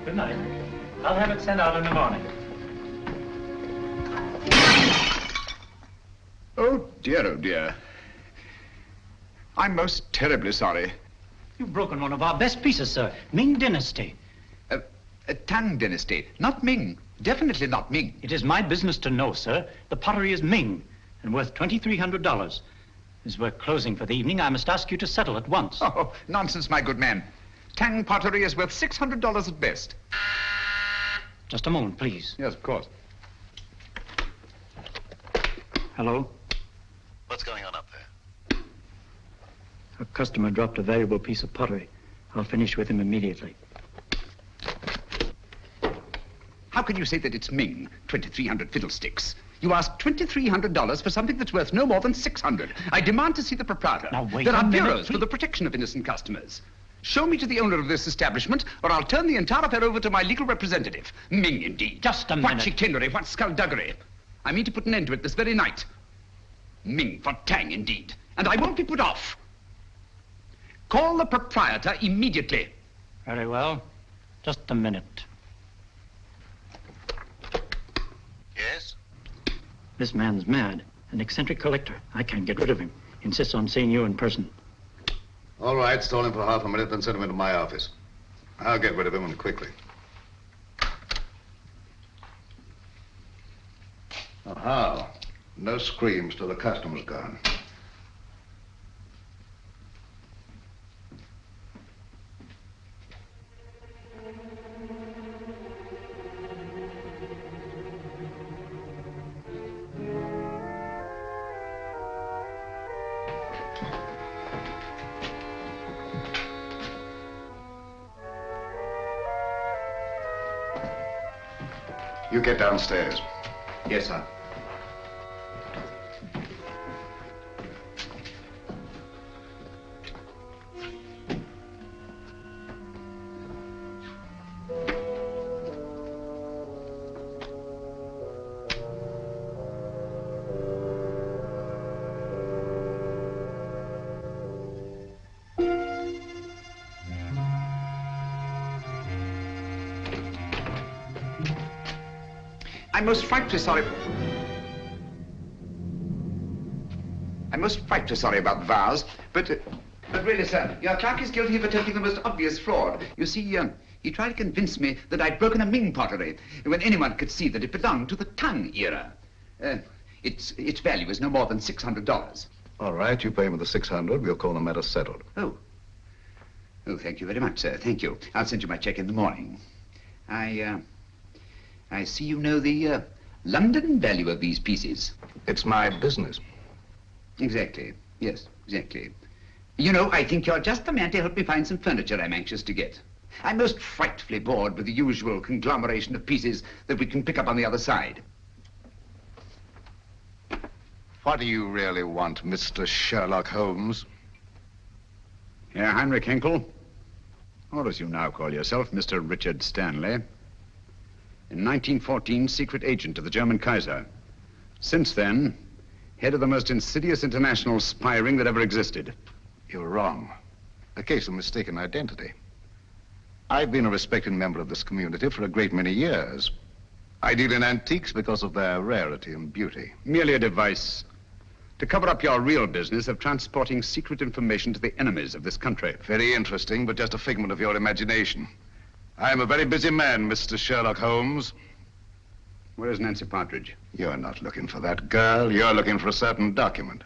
Good night. I'll have it sent out in the morning. Oh, dear. I'm most terribly sorry. You've broken one of our best pieces, sir. Ming Dynasty. Tang Dynasty. Not Ming. Definitely not Ming. It is my business to know, sir. The pottery is Ming and worth $2,300. As we're closing for the evening, I must ask you to settle at once. Oh, nonsense, my good man. Tang pottery is worth $600 at best. Just a moment, please. Yes, of course. Hello? What's going on up there? A customer dropped a valuable piece of pottery. I'll finish with him immediately. How can you say that it's Ming? 2,300 fiddlesticks. You asked $2,300 for something that's worth no more than $600. I demand to see the proprietor. Now, wait There a are minute, bureaus for please. the protection of innocent customers. Show me to the owner of this establishment, or I'll turn the entire affair over to my legal representative. Ming, indeed. Just a What minute. chicanery, what skullduggery. I mean to put an end to it this very night. Ming for Tang, indeed. And I won't be put off. Call the proprietor immediately. Very well. Just a minute. Yes? This man's mad. An eccentric collector. I can't get rid of him. Insists on seeing you in person. All right, stall him for half a minute, then send him into my office. I'll get rid of him, and quickly. Oh, how? No screams till the customer's gone. You get downstairs. Yes, sir. I'm most frightfully sorry. I'm most frightfully sorry about the vase, but really, sir, your clerk is guilty of attempting the most obvious fraud. You see, he tried to convince me that I'd broken a Ming pottery when anyone could see that it belonged to the Tang era. Its value is no more than $600. All right, you pay him the $600. We'll call the matter settled. Oh, thank you very much, sir. Thank you. I'll send you my check in the morning. I see you know the London value of these pieces. It's my business. Exactly. Yes, exactly. You know, I think you're just the man to help me find some furniture I'm anxious to get. I'm most frightfully bored with the usual conglomeration of pieces that we can pick up on the other side. What do you really want, Mr. Sherlock Holmes? Herr Heinrich Henkel, or as you now call yourself, Mr. Richard Stanley. In 1914, secret agent to the German Kaiser. Since then, head of the most insidious international spy ring that ever existed. You're wrong. A case of mistaken identity. I've been a respected member of this community for a great many years. I deal in antiques because of their rarity and beauty. Merely a device to cover up your real business of transporting secret information to the enemies of this country. Very interesting, but just a figment of your imagination. I'm a very busy man, Mr. Sherlock Holmes. Where is Nancy Partridge? You're not looking for that girl. You're looking for a certain document.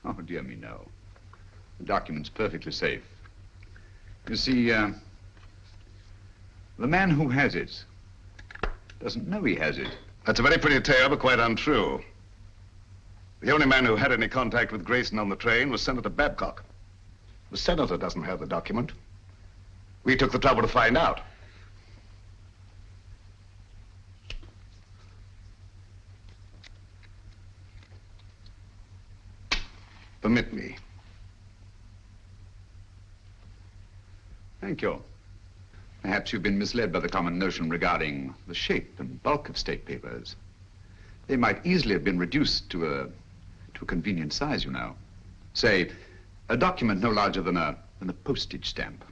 Oh, dear me, no. The document's perfectly safe. You see, the man who has it doesn't know he has it. That's a very pretty tale, but quite untrue. The only man who had any contact with Grayson on the train was Senator Babcock. The senator doesn't have the document. We took the trouble to find out. Permit me. Thank you. Perhaps you've been misled by the common notion regarding the shape and bulk of state papers. They might easily have been reduced to a convenient size, you know. Say, a document no larger than a postage stamp.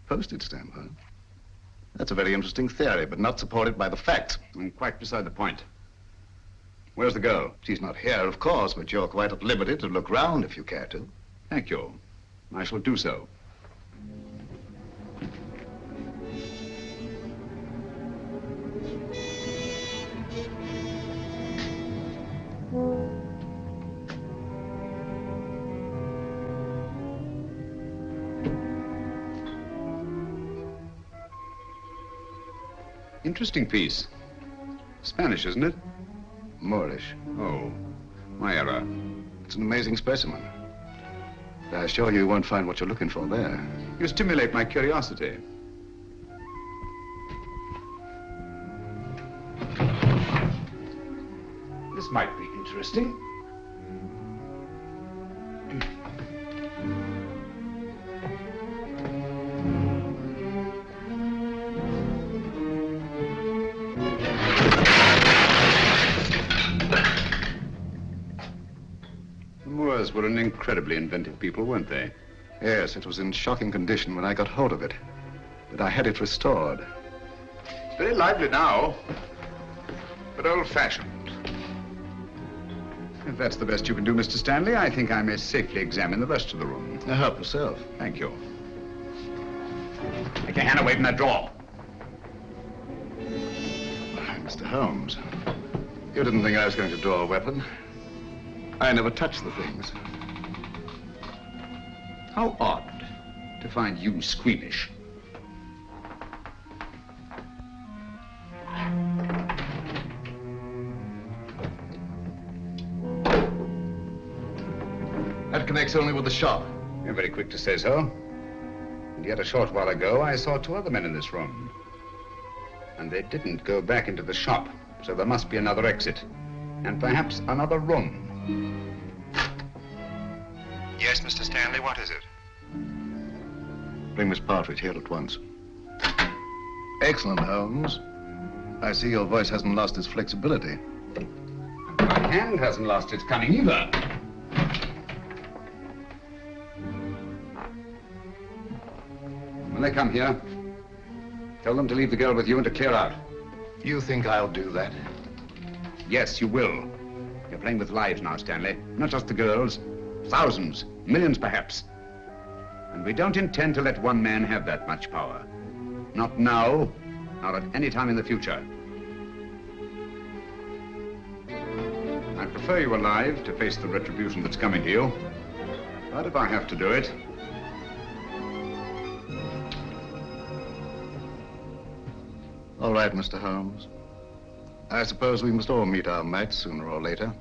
Postage stamp, huh? That's a very interesting theory, but not supported by the facts. And quite beside the point. Where's the girl? She's not here, of course, but you're quite at liberty to look round if you care to. Thank you. I shall do so. Interesting piece. Spanish, isn't it? Moorish. Oh, my error. It's an amazing specimen. I assure you won't find what you're looking for there. You stimulate my curiosity. This might be interesting. The Moors were an incredibly inventive people, weren't they? Yes, it was in shocking condition when I got hold of it. But I had it restored. It's very lively now, but old-fashioned. If that's the best you can do, Mr. Stanley, I think I may safely examine the rest of the room. Help yourself. Thank you. Take your hand away from that drawer. Mr. Holmes, you didn't think I was going to draw a weapon. I never touched the things. How odd to find you squeamish. That connects only with the shop. You're very quick to say so. And yet a short while ago, I saw two other men in this room. And they didn't go back into the shop, so there must be another exit. And perhaps another room. Yes, Mr. Stanley, what is it? Bring Miss Partridge here at once. Excellent, Holmes. I see your voice hasn't lost its flexibility. My hand hasn't lost its cunning either. When they come here, tell them to leave the girl with you and to clear out. You think I'll do that? Yes, you will. You're playing with lives now, Stanley. Not just the girls. Thousands, millions perhaps. And we don't intend to let one man have that much power. Not now, nor at any time in the future. I prefer you alive to face the retribution that's coming to you. But if I have to do it, all right, Mr. Holmes. I suppose we must all meet our match sooner or later.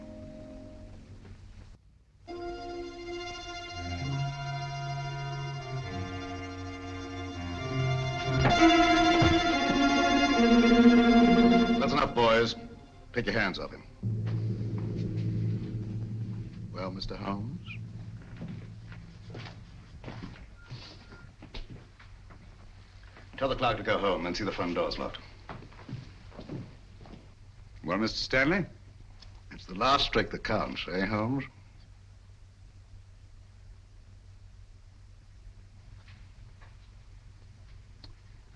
That's enough, boys. Take your hands off him. Well, Mr. Holmes? Tell the clerk to go home and see the front door's locked. Well, Mr. Stanley? It's the last trick that counts, eh, Holmes?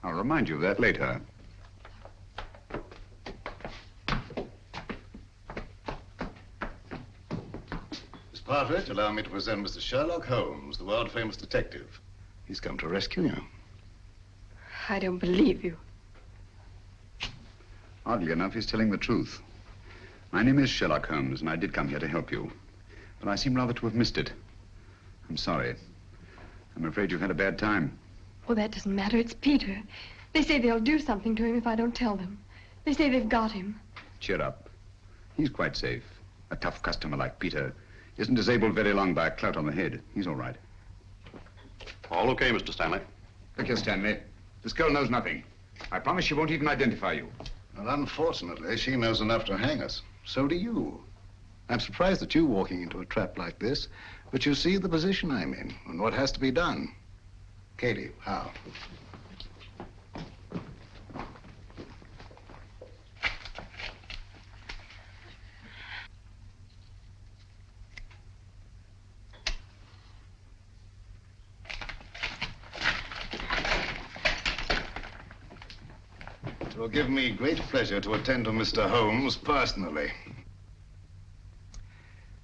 I'll remind you of that later. Miss Partridge, allow me to present Mr. Sherlock Holmes, the world-famous detective. He's come to rescue you. I don't believe you. Oddly enough, he's telling the truth. My name is Sherlock Holmes, and I did come here to help you. But I seem rather to have missed it. I'm sorry. I'm afraid you've had a bad time. Oh, that doesn't matter. It's Peter. They say they'll do something to him if I don't tell them. They say they've got him. Cheer up. He's quite safe. A tough customer like Peter isn't disabled very long by a clout on the head. He's all right. All okay, Mr. Stanley. Look here, Stanley. This girl knows nothing. I promise she won't even identify you. Well, unfortunately, she knows enough to hang us. So do you. I'm surprised at you walking into a trap like this, but you see the position I'm in and what has to be done. Katie, how? It will give me great pleasure to attend to Mr. Holmes personally.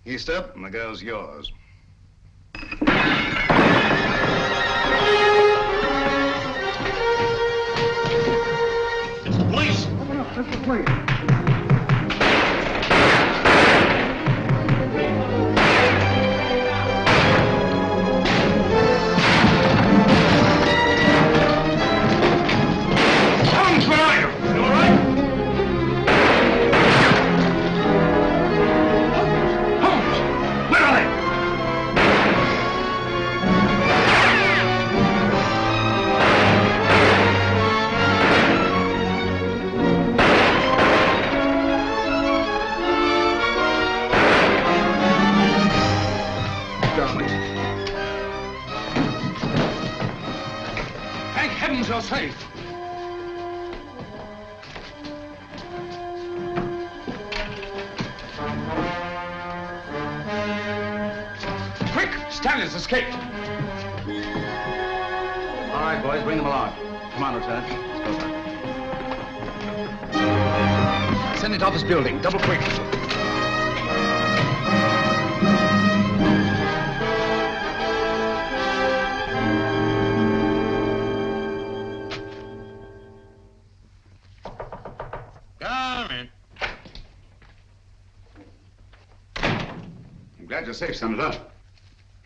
Easter, and the girl's yours. It's the police! Open up, that's the police. Holmes, where are you? You all right? Thank heavens you're safe. Quick! Stanley's escaped. All right, boys, bring them along. Come on, Lieutenant. Let's go, sir. Send it off this building. Double quick. Come in. I'm glad you're safe, Senator.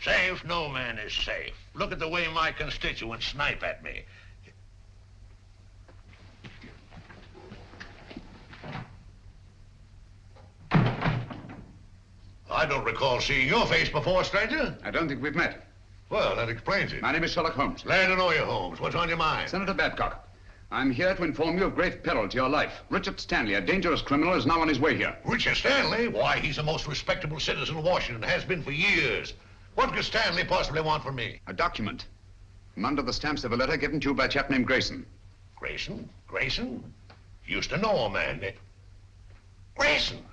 Safe? No man is safe. Look at the way my constituents snipe at me. I don't recall seeing your face before, stranger. I don't think we've met. Well, that explains it. My name is Sherlock Holmes. Glad to know you, Holmes. What's on your mind? Senator Babcock, I'm here to inform you of grave peril to your life. Richard Stanley, a dangerous criminal, is now on his way here. Richard Stanley? Why, he's the most respectable citizen of Washington, has been for years. What could Stanley possibly want from me? A document. From under the stamps of a letter given to you by a chap named Grayson. Grayson? Grayson? Used to know a man. Grayson?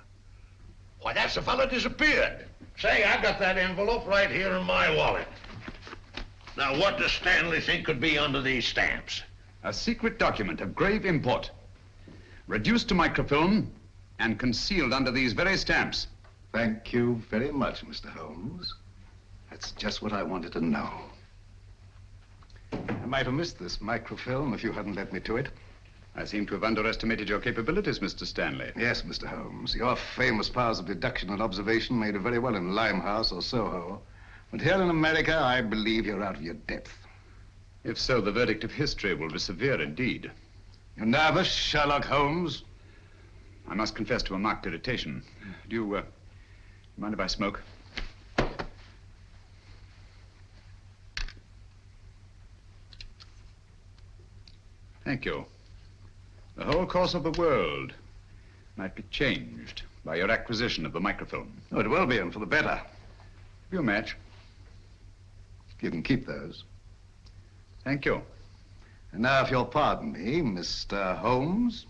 Why, that's the fellow disappeared. Say, I got that envelope right here in my wallet. Now, what does Stanley think could be under these stamps? A secret document of grave import. Reduced to microfilm and concealed under these very stamps. Thank you very much, Mr. Holmes. That's just what I wanted to know. I might have missed this microfilm if you hadn't led me to it. I seem to have underestimated your capabilities, Mr. Stanley. Yes, Mr. Holmes. Your famous powers of deduction and observation made it very well in Limehouse or Soho. But here in America, I believe you're out of your depth. If so, the verdict of history will be severe indeed. You're nervous, Sherlock Holmes? I must confess to a marked irritation. Do you mind if I smoke? Thank you. The whole course of the world might be changed by your acquisition of the microfilm. Oh, it will be, and for the better. Have you a match? You can keep those. Thank you. And now, if you'll pardon me, Mr. Holmes.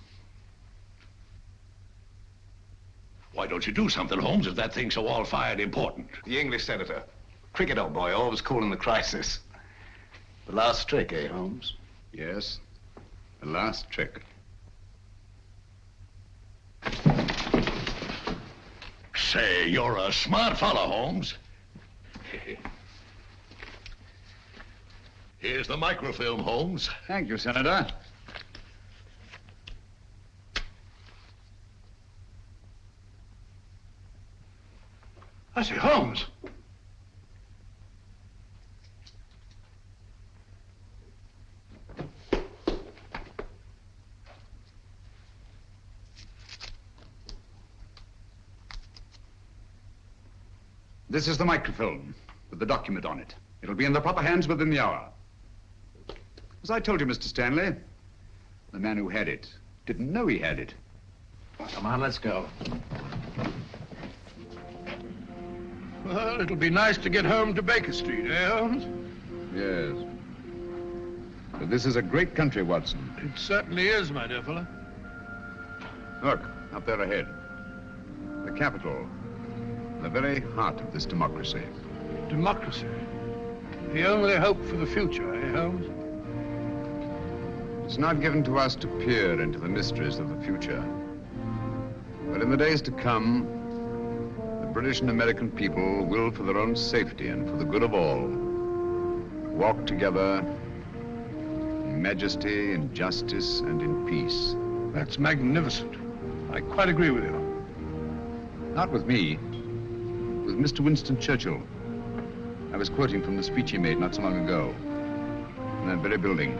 Why don't you do something, Holmes, if that thing's so all-fired important? The English senator. Cricket, old boy, always cool in the crisis. The last trick, eh, Holmes? Yes, the last trick. Say, you're a smart fellow, Holmes. Here's the microfilm, Holmes. Thank you, Senator. I say, Holmes. This is the microfilm with the document on it. It'll be in the proper hands within the hour. As I told you, Mr. Stanley, the man who had it didn't know he had it. Come on, let's go. Well, it'll be nice to get home to Baker Street, eh, Holmes? Yes. But this is a great country, Watson. It certainly is, my dear fellow. Look, up there ahead. The Capitol. The very heart of this democracy. Democracy. The only hope for the future, eh, Holmes? It's not given to us to peer into the mysteries of the future. But in the days to come, the British and American people will, for their own safety and for the good of all, walk together in majesty, in justice, and in peace. That's magnificent. I quite agree with you. Not with me, with Mr. Winston Churchill. I was quoting from the speech he made not so long ago in that very building.